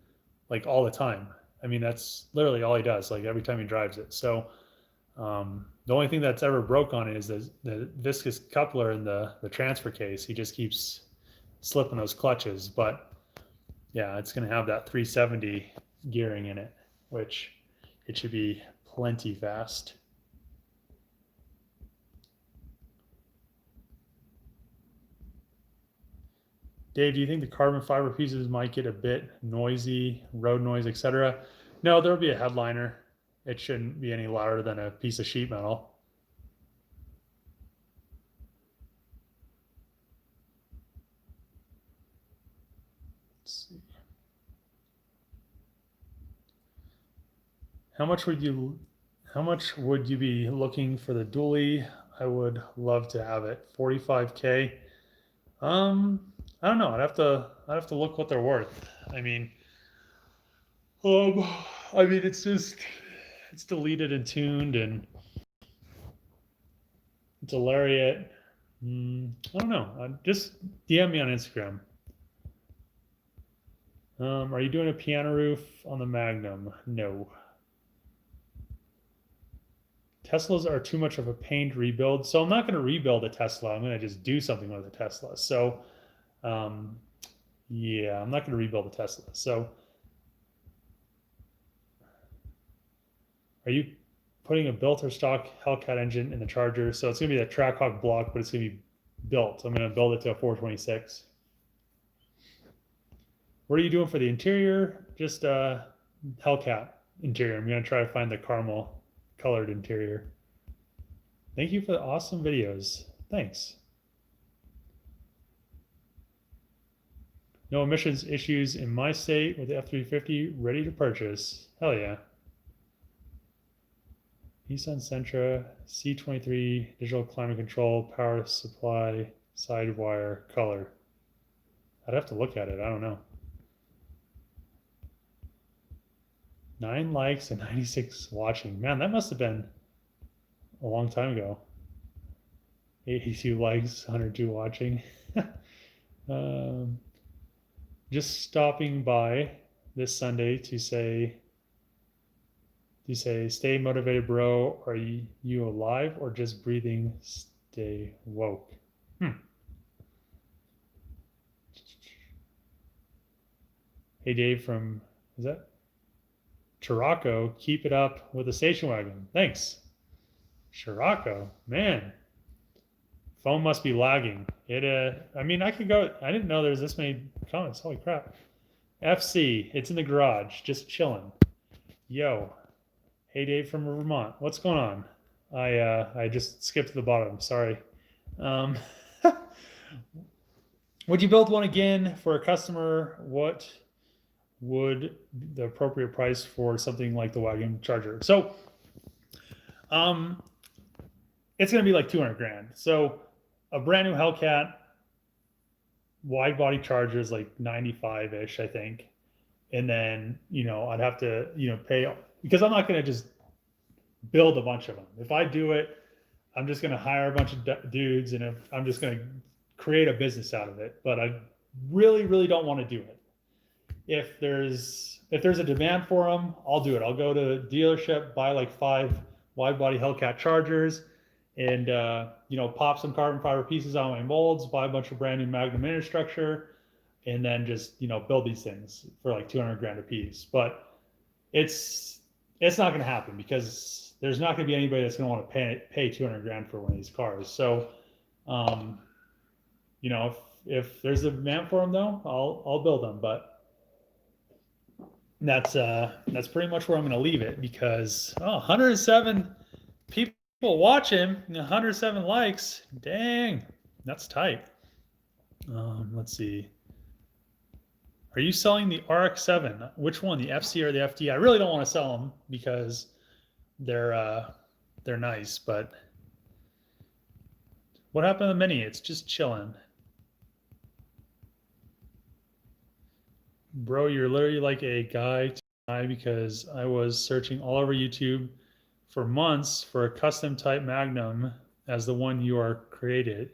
like all the time. I mean, that's literally all he does, like every time he drives it. So the only thing that's ever broke on it is the viscous coupler in the transfer case. He just keeps slipping those clutches. But yeah, it's going to have that 370 gearing in it, which it should be plenty fast. Dave, do you think the carbon fiber pieces might get a bit noisy, road noise, etc.? No, there'll be a headliner. It shouldn't be any louder than a piece of sheet metal. Let's see. How much would you be looking for the dually? I would love to have it. 45K. I don't know. I'd have to look what they're worth. I mean, um, it's deleted and tuned and it's a lariat. I don't know. Just DM me on Instagram. Are you doing a piano roof on the Magnum? No. Teslas are too much of a pain to rebuild. So I'm not going to rebuild a Tesla. I'm going to just do something with a Tesla. So, yeah, I'm not going to rebuild a Tesla. So are you putting a built or stock Hellcat engine in the Charger? So it's going to be a Trackhawk block, but it's going to be built. I'm going to build it to a 426. What are you doing for the interior? Just Hellcat interior. I'm going to try to find the caramel colored interior. Thank you for the awesome videos. Thanks. No emissions issues in my state with the F-350 ready to purchase. Hell yeah. Nissan Sentra, C23, digital climate control, power supply, side wire, color. I'd have to look at it. I don't know. 9 likes and 96 watching. Man, that must have been a long time ago. 82 likes, 102 watching. Just stopping by this Sunday to say, stay motivated, bro. Are you alive or just breathing? Stay woke. Hey, Dave from, is that Chiraco? Keep it up with the station wagon. Thanks. Chiraco, man. Phone must be lagging. I mean, I could go. I didn't know there was this many comments. Holy crap. FC, it's in the garage, just chilling. Yo, hey Dave from Vermont. What's going on? I just skipped to the bottom. Sorry. Would you build one again for a customer? What would the appropriate price for something like the wagon Charger? So, it's going to be like 200 grand. So a brand new Hellcat wide body Charger is like 95-ish, I think. And then, I'd have to, pay, because I'm not going to just build a bunch of them. If I do it, I'm just going to hire a bunch of dudes and I'm just going to create a business out of it. But I really, really don't want to do it. If there's a demand for them, I'll do it. I'll go to a dealership, buy like 5 wide body Hellcat Chargers, and pop some carbon fiber pieces on my molds, buy a bunch of brand new Magnum infrastructure, and then just build these things for like 200 grand a piece. But it's not going to happen because there's not going to be anybody that's going to want to pay 200 grand for one of these cars. So, if there's a demand for them though, I'll build them. But that's pretty much where I'm going to leave it because 107 people watching, 107 likes. Dang, that's tight. Let's see. Are you selling the RX-7? Which one, the FC or the FD? I really don't want to sell them because they're nice, but what happened to the Mini? It's just chilling. Bro, you're literally like a guy to buy because I was searching all over YouTube for months for a custom type Magnum as the one you are created.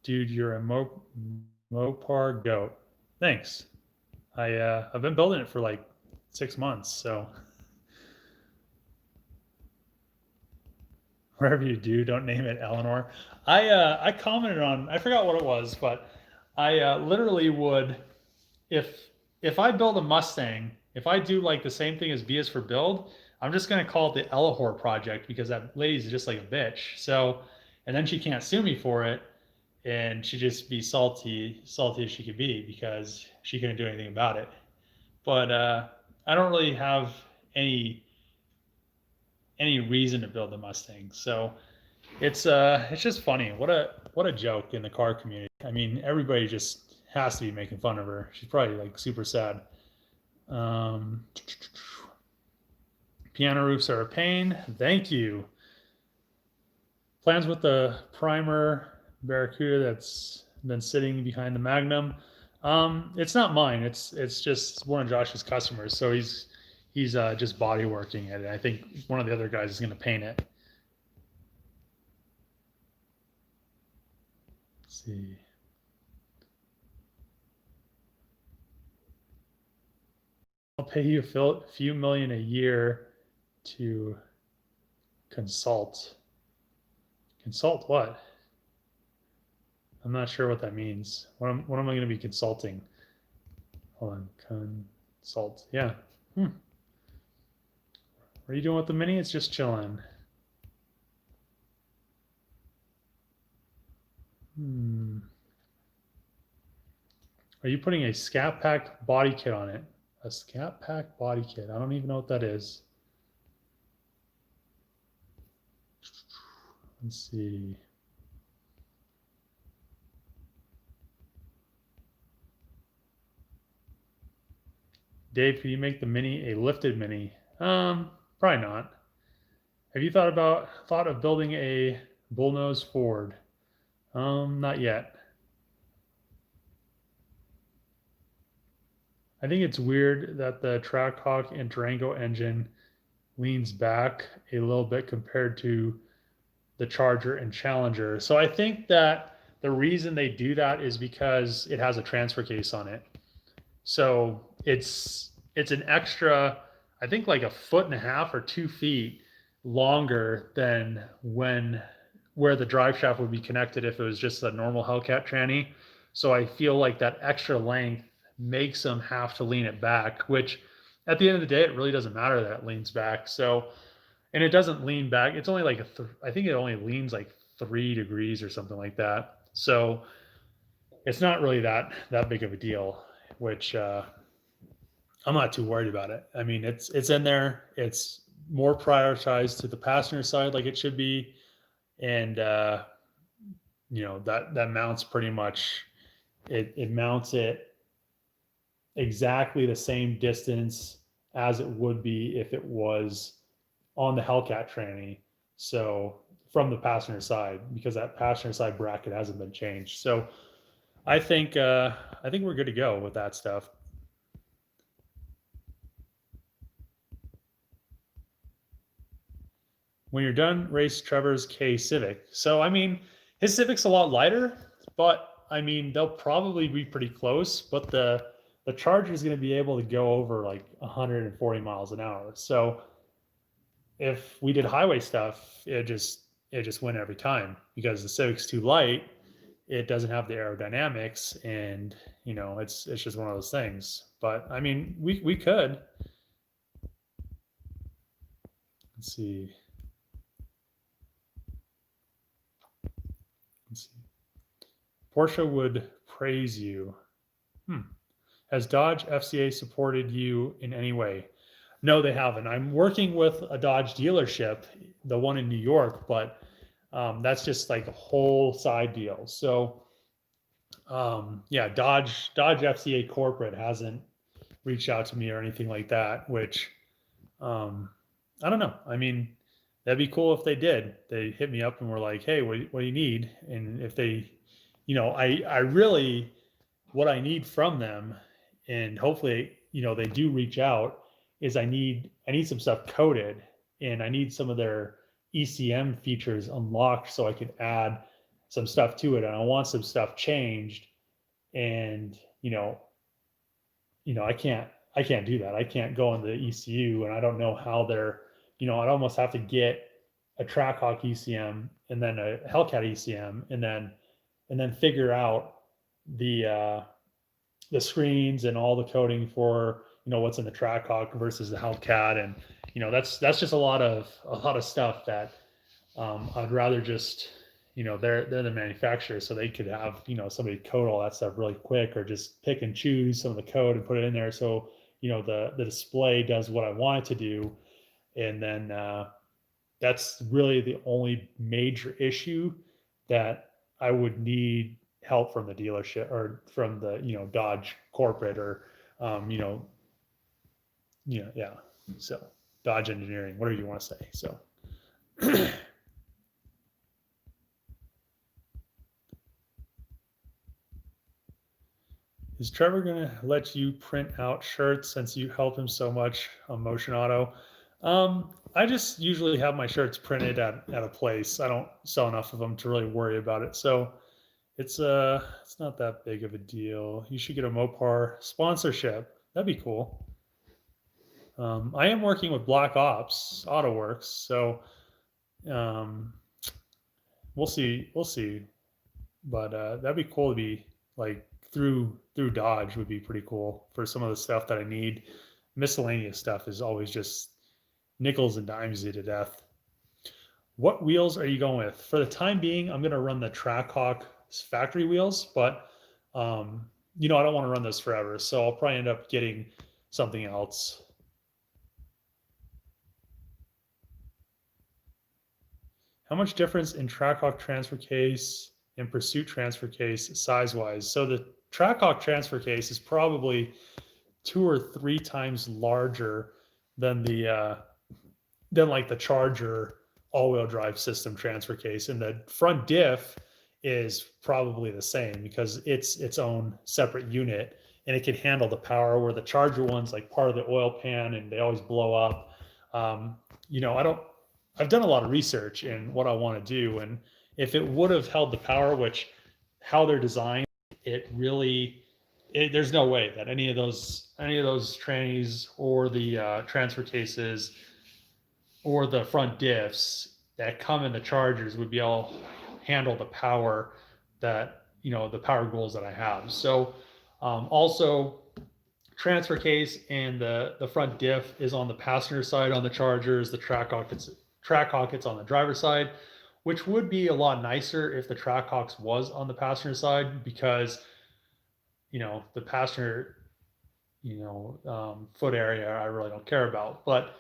Dude, you're a Mopar goat. Thanks. I've been building it for like 6 months, so wherever you do, don't name it Eleanor. I commented on, I forgot what it was, but I literally would, if I build a Mustang, if I do like the same thing as B is for build, I'm just gonna call it the Elahor project because that lady's just like a bitch. So, and then she can't sue me for it. and she'd just be salty as she could be because she couldn't do anything about it. But I don't really have any any reason to build the Mustang. So it's just funny. What a joke in the car community. I mean, everybody just has to be making fun of her. She's probably like super sad. Um, Piano roofs are a pain. Thank you. Plans with the primer Barracuda that's been sitting behind the Magnum. It's not mine. It's just one of Josh's customers. So he's just body working it. I think one of the other guys is going to paint it. Let's see. I'll pay you a few million a year to consult. Consult what? I'm not sure what that means. What am I going to be consulting? Hold on. Consult. Yeah. What are you doing with the Mini? It's just chilling. Are you putting a Scat Pack body kit on it? A Scat Pack body kit. I don't even know what that is. Let's see. Dave, could you make the Mini a lifted Mini? Probably not. Have you thought of building a bullnose Ford? Not yet. I think it's weird that the Trackhawk and Durango engine leans back a little bit compared to the Charger and Challenger. So I think that the reason they do that is because it has a transfer case on it. So it's an extra, I think like a foot and a half or 2 feet longer than where the drive shaft would be connected if it was just a normal Hellcat tranny. So I feel like that extra length makes them have to lean it back, which at the end of the day, it really doesn't matter that it leans back. So, and it doesn't lean back. It's only like I think it only leans like 3 degrees or something like that. So it's not really that big of a deal, which I'm not too worried about it. I mean, it's in there. It's more prioritized to the passenger side like it should be, and that mounts pretty much. It mounts it exactly the same distance as it would be if it was on the Hellcat tranny. So from the passenger side, because that passenger side bracket hasn't been changed. So I think we're good to go with that stuff. When you're done, race Trevor's K Civic. So I mean, his Civic's a lot lighter, but I mean they'll probably be pretty close. But the Charger is going to be able to go over like 140 miles an hour. So if we did highway stuff, it just win every time because the Civic's too light. It doesn't have the aerodynamics, and it's just one of those things. But I mean, we could. Let's see. Porsche would praise you. Has Dodge FCA supported you in any way? No, they haven't. I'm working with a Dodge dealership, the one in New York, but that's just like a whole side deal. So yeah, Dodge FCA corporate hasn't reached out to me or anything like that, which I don't know. I mean, that'd be cool if they did. They hit me up and were like, hey, what do you need? And if they, I really, what I need from them, and hopefully, they do reach out, is I need some stuff coded, and I need some of their ECM features unlocked so I can add some stuff to it. And I want some stuff changed. And, I can't do that. I can't go into the ECU, and I don't know how they're, I'd almost have to get a Trackhawk ECM and then a Hellcat ECM and then figure out the screens and all the coding for what's in the Trackhawk versus the Hellcat, and that's just a lot of stuff that I'd rather just they're the manufacturer, so they could have, somebody code all that stuff really quick, or just pick and choose some of the code and put it in there. So, the display does what I want it to do. And then that's really the only major issue that I would need help from the dealership, or from the, Dodge corporate, or, yeah. So Dodge engineering, whatever you want to say. So is Trevor going to let you print out shirts since you help him so much on Motion Auto? I just usually have my shirts printed at a place. I don't sell enough of them to really worry about it. So it's not that big of a deal. You should get a Mopar sponsorship. That'd be cool. I am working with Black Ops Auto Works, so um, we'll see. We'll see. But that'd be cool to be like through Dodge would be pretty cool for some of the stuff that I need. Miscellaneous stuff is always just nickels and dimes you to death. What wheels are you going with? For the time being, I'm going to run the Trackhawk factory wheels, but I don't want to run those forever, so I'll probably end up getting something else. How much difference in Trackhawk transfer case and Pursuit transfer case size-wise? So the Trackhawk transfer case is probably 2 or 3 times larger than like the Charger all-wheel drive system transfer case, and the front diff is probably the same because it's its own separate unit, and it can handle the power, where the Charger one's like part of the oil pan and they always blow up. I've done a lot of research in what I want to do, and if it would have held the power, which how they're designed, there's no way that any of those trannies or the transfer cases or the front diffs that come in the Chargers would be able to handle the power that, the power goals that I have. So also transfer case and the front diff is on the passenger side on the Chargers. The Trackhawk, it's on the driver's side, which would be a lot nicer if the Trackhawks was on the passenger side, because, the passenger, foot area I really don't care about, but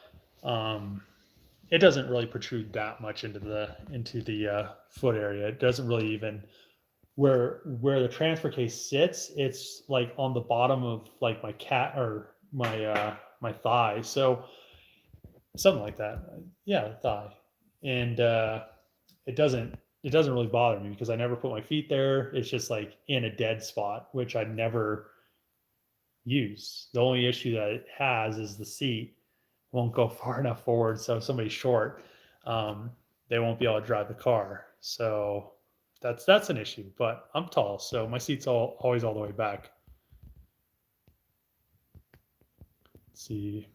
it doesn't really protrude that much into the foot area. It doesn't really even where the transfer case sits. It's like on the bottom of like my cat or my thigh. So something like that. Yeah, thigh. And it doesn't really bother me because I never put my feet there. It's just like in a dead spot, which I never use. The only issue that it has is the seat won't go far enough forward, so if somebody's short, they won't be able to drive the car. So that's an issue. But I'm tall, so my seat's always all the way back. Let's see.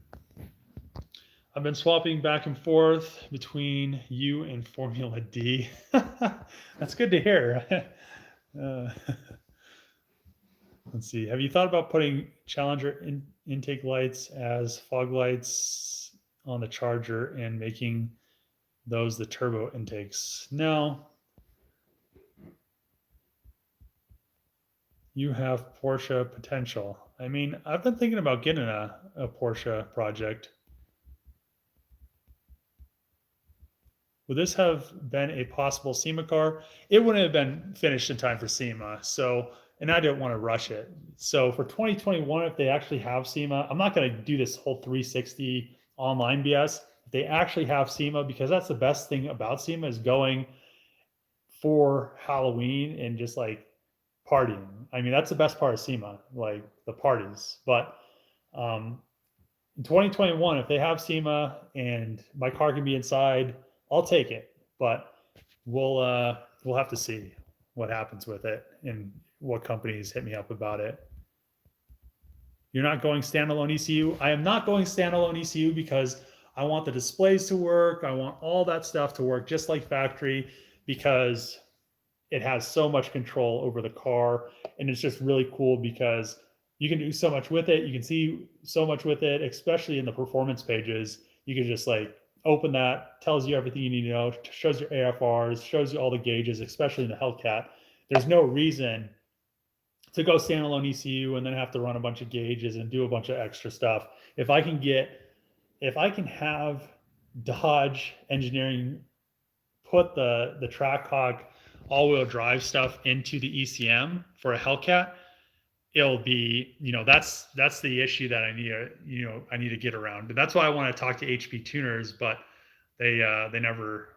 I've been swapping back and forth between you and Formula D. That's good to hear. Let's see. Have you thought about putting Challenger intake lights as fog lights on the Charger and making those the turbo intakes? No. You have Porsche potential. I mean, I've been thinking about getting a Porsche project. Would this have been a possible SEMA car? It wouldn't have been finished in time for SEMA. So, and I didn't want to rush it. So for 2021, if they actually have SEMA, I'm not going to do this whole 360 online BS. If they actually have SEMA, because that's the best thing about SEMA, is going for Halloween and just like partying. I mean, that's the best part of SEMA, like the parties. But in 2021, if they have SEMA and my car can be inside, I'll take it. But we'll have to see what happens with it and what companies hit me up about it. You're not going standalone ECU? I am not going standalone ECU because I want the displays to work. I want all that stuff to work just like factory, because it has so much control over the car, and it's just really cool because you can do so much with it. You can see so much with it, especially in the performance pages. You can just like open that, tells you everything you need to know, shows your AFRs, shows you all the gauges, especially in the Hellcat. There's no reason to go standalone ECU and then have to run a bunch of gauges and do a bunch of extra stuff. If I can have Dodge engineering put the Trackhawk all-wheel drive stuff into the ECM for a Hellcat, it'll be, that's the issue that I need to get around. But that's why I want to talk to HP tuners, but they never,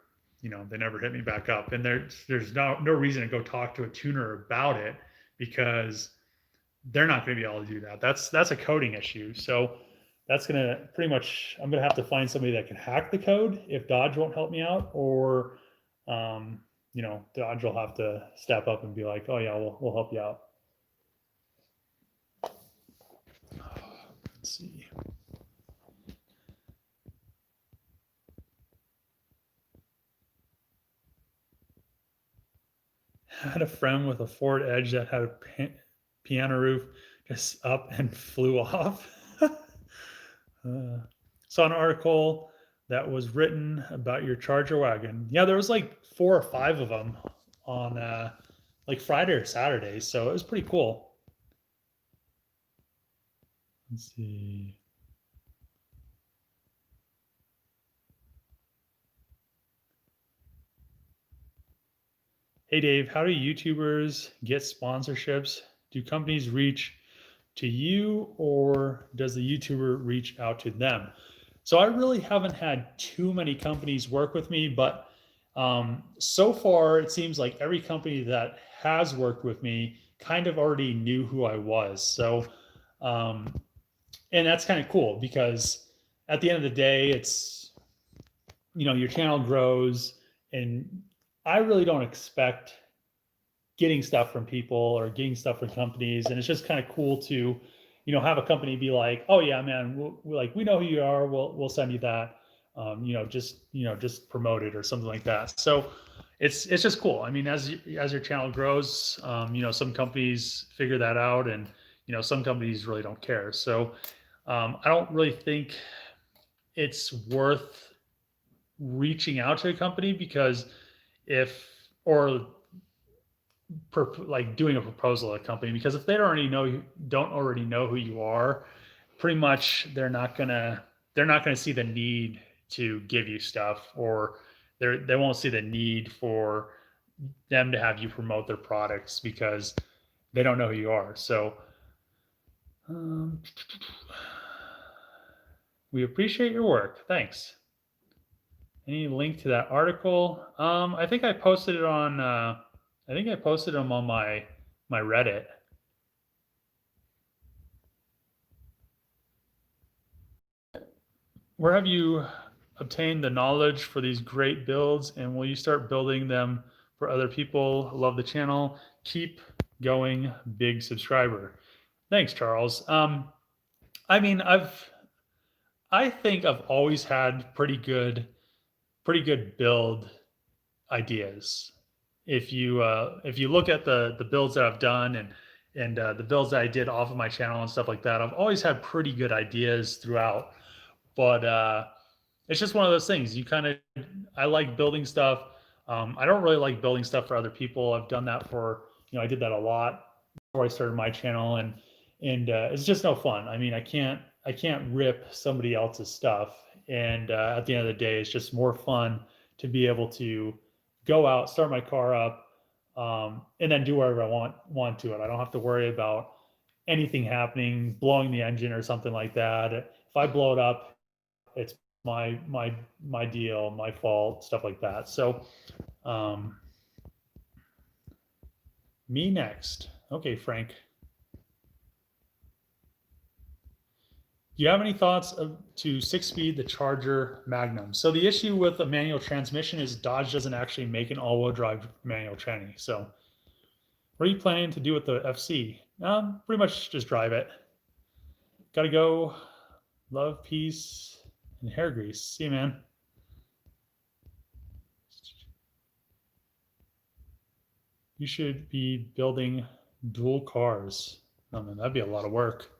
they never hit me back up. And there's no reason to go talk to a tuner about it, because they're not going to be able to do that. That's a coding issue. So that's going to pretty much, I'm going to have to find somebody that can hack the code if Dodge won't help me out, or, Dodge will have to step up and be like, oh yeah, we'll help you out. Let's see. I had a friend with a Ford Edge that had a piano roof just up and flew off. Saw an article that was written about your Charger wagon. Yeah, there was like 4 or 5 of them on like Friday or Saturday, so it was pretty cool. Let's see. Hey Dave, how do YouTubers get sponsorships? Do companies reach to you, or does the YouTuber reach out to them? So I really haven't had too many companies work with me, but so far it seems like every company that has worked with me kind of already knew who I was. So, and that's kind of cool, because at the end of the day, it's, your channel grows, and I really don't expect getting stuff from people or getting stuff from companies. And it's just kind of cool to, have a company be like, oh yeah, man, we know who you are. We'll send you that. Just promote it or something like that. So it's just cool. I mean, as your channel grows, some companies figure that out, and, some companies really don't care. So I don't really think it's worth reaching out to a company, because like doing a proposal at a company, because if they don't already know who you are, pretty much they're not gonna see the need to give you stuff, or they won't see the need for them to have you promote their products, because they don't know who you are. So we appreciate your work. Thanks. Any link to that article? I think I posted it on. I think I posted them on my Reddit. Where have you obtained the knowledge for these great builds, and will you start building them for other people? Love the channel. Keep going, big subscriber. Thanks, Charles. I mean, I think I've always had pretty good build ideas. If you look at the builds that I've done, and the builds that I did off of my channel and stuff like that, I've always had pretty good ideas throughout. But it's just one of those things. I like building stuff. I don't really like building stuff for other people. I've done that I did that a lot before I started my channel, and it's just no fun. I mean, I can't rip somebody else's stuff. And at the end of the day, it's just more fun to be able to go out, start my car up, and then do whatever I want to it. I don't have to worry about anything happening, blowing the engine or something like that. If I blow it up, it's my deal, my fault, stuff like that. So, me next. Okay, Frank. Do you have any thoughts to 6-speed the Charger Magnum? So the issue with a manual transmission is Dodge doesn't actually make an all-wheel drive manual tranny. So what are you planning to do with the FC? Pretty much just drive it. Gotta go. Love, peace, and hair grease. See you, man. You should be building dual cars. Oh man, that'd be a lot of work.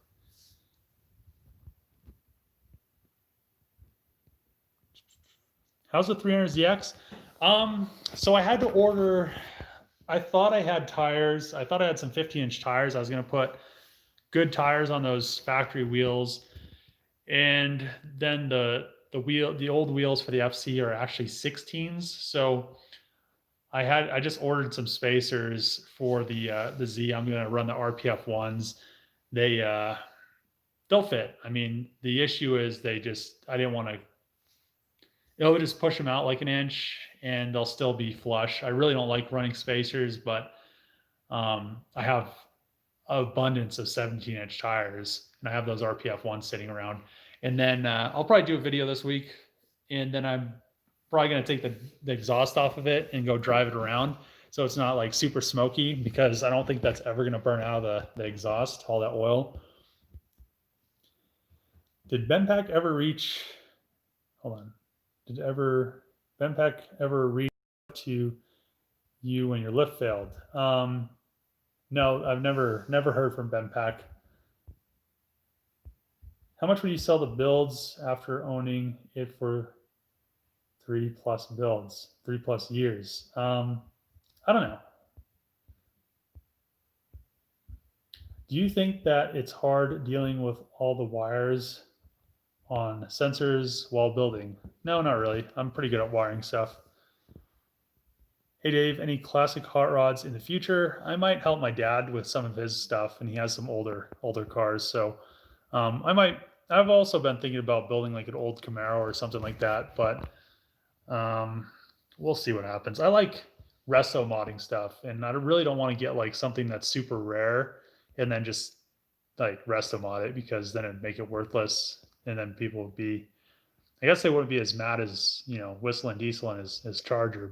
How's the 300ZX? So I had to order, I thought I had tires. I thought I had some 15-inch tires. I was going to put good tires on those factory wheels. And then the old wheels for the FC are actually 16s. So I just ordered some spacers for the Z. I'm going to run the RPF ones. They'll fit. I mean, the issue is I didn't want to, it'll just push them out like an inch and they'll still be flush. I really don't like running spacers, but I have abundance of 17-inch tires and I have those RPF ones sitting around. And then I'll probably do a video this week, and then I'm probably going to take the exhaust off of it and go drive it around so it's not like super smoky, because I don't think that's ever going to burn out of the exhaust, all that oil. Did Benpack ever reach, hold on, did Benpack ever reach to you when your lift failed? No, I've never heard from Benpack. How much would you sell the builds after owning it for 3+ builds, 3+ years? I don't know. Do you think that it's hard dealing with all the wires on sensors while building? No, not really. I'm pretty good at wiring stuff. Hey Dave, any classic hot rods in the future? I might help my dad with some of his stuff, and he has some older cars, so I've also been thinking about building like an old Camaro or something like that, but we'll see what happens. I like resto modding stuff, and I really don't want to get like something that's super rare and then just like resto mod it, because then it'd make it worthless, and then people would be, I guess they wouldn't be as mad as, Whistle and Diesel and his Charger,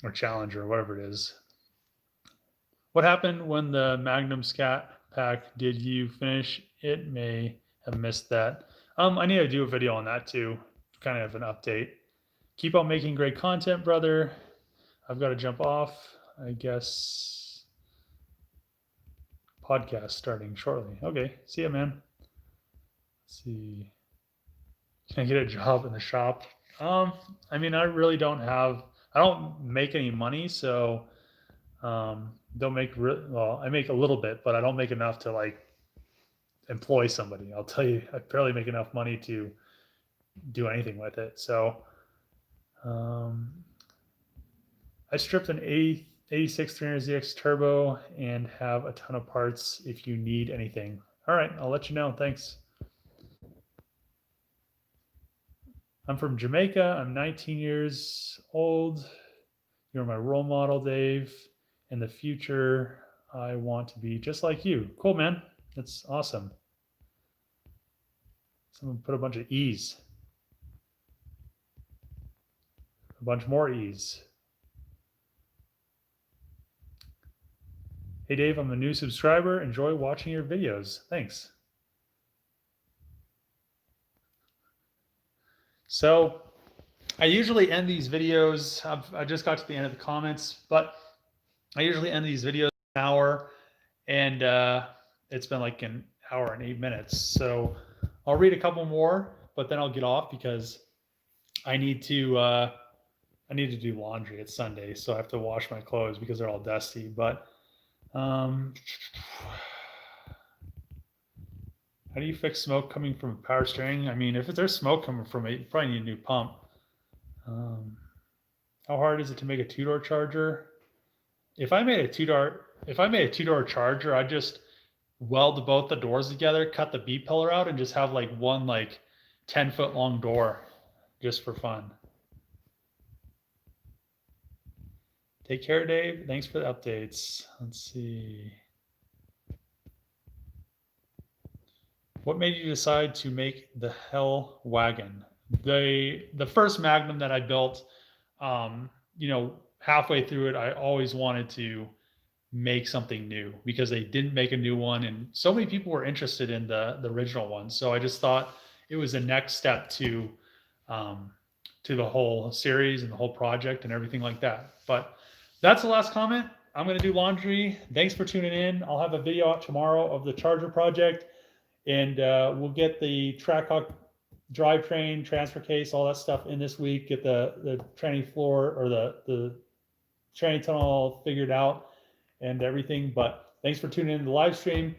or Challenger, or whatever it is. What happened when the Magnum Scat Pack? Did you finish it? May have missed that. I need to do a video on that too, kind of an update. Keep on making great content, brother. I've got to jump off, I guess. Podcast starting shortly. Okay, see ya, man. Let's see. Can I get a job in the shop? I mean, I really don't make any money, so don't make I make a little bit, but I don't make enough to like employ somebody. I'll tell you, I barely make enough money to do anything with it. So I stripped an 86 300ZX turbo and have a ton of parts if you need anything. All right, I'll let you know. Thanks. I'm from Jamaica. I'm 19 years old. You're my role model, Dave. In the future, I want to be just like you. Cool, man. That's awesome. Someone put a bunch of E's. A bunch more E's. Hey, Dave, I'm a new subscriber. Enjoy watching your videos. Thanks. So I usually end these videos, I just got to the end of the comments, but I usually end these videos an hour, and it's been like an hour and 8 minutes. So I'll read a couple more, but then I'll get off because I need to do laundry. It's Sunday, so I have to wash my clothes because they're all dusty. But how do you fix smoke coming from a power steering? I mean, if there's smoke coming from it, you probably need a new pump. How hard is it to make a two-door Charger? If I made a two-door Charger, I'd just weld both the doors together, cut the B pillar out, and just have like one 10-foot long door, just for fun. Take care, Dave. Thanks for the updates. Let's see. What made you decide to make the Hell Wagon? The first Magnum that I built, halfway through it, I always wanted to make something new because they didn't make a new one, and so many people were interested in the original one. So I just thought it was the next step to the whole series and the whole project and everything like that. But that's the last comment. I'm going to do laundry. Thanks for tuning in. I'll have a video out tomorrow of the Charger project, and we'll get the Trackhawk drivetrain, transfer case, all that stuff in this week. Get the tranny floor or the tranny tunnel all figured out and everything. But thanks for tuning in to the live stream.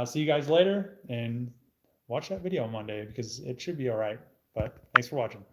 See you guys later, and watch that video on Monday because it should be all right. But thanks for watching.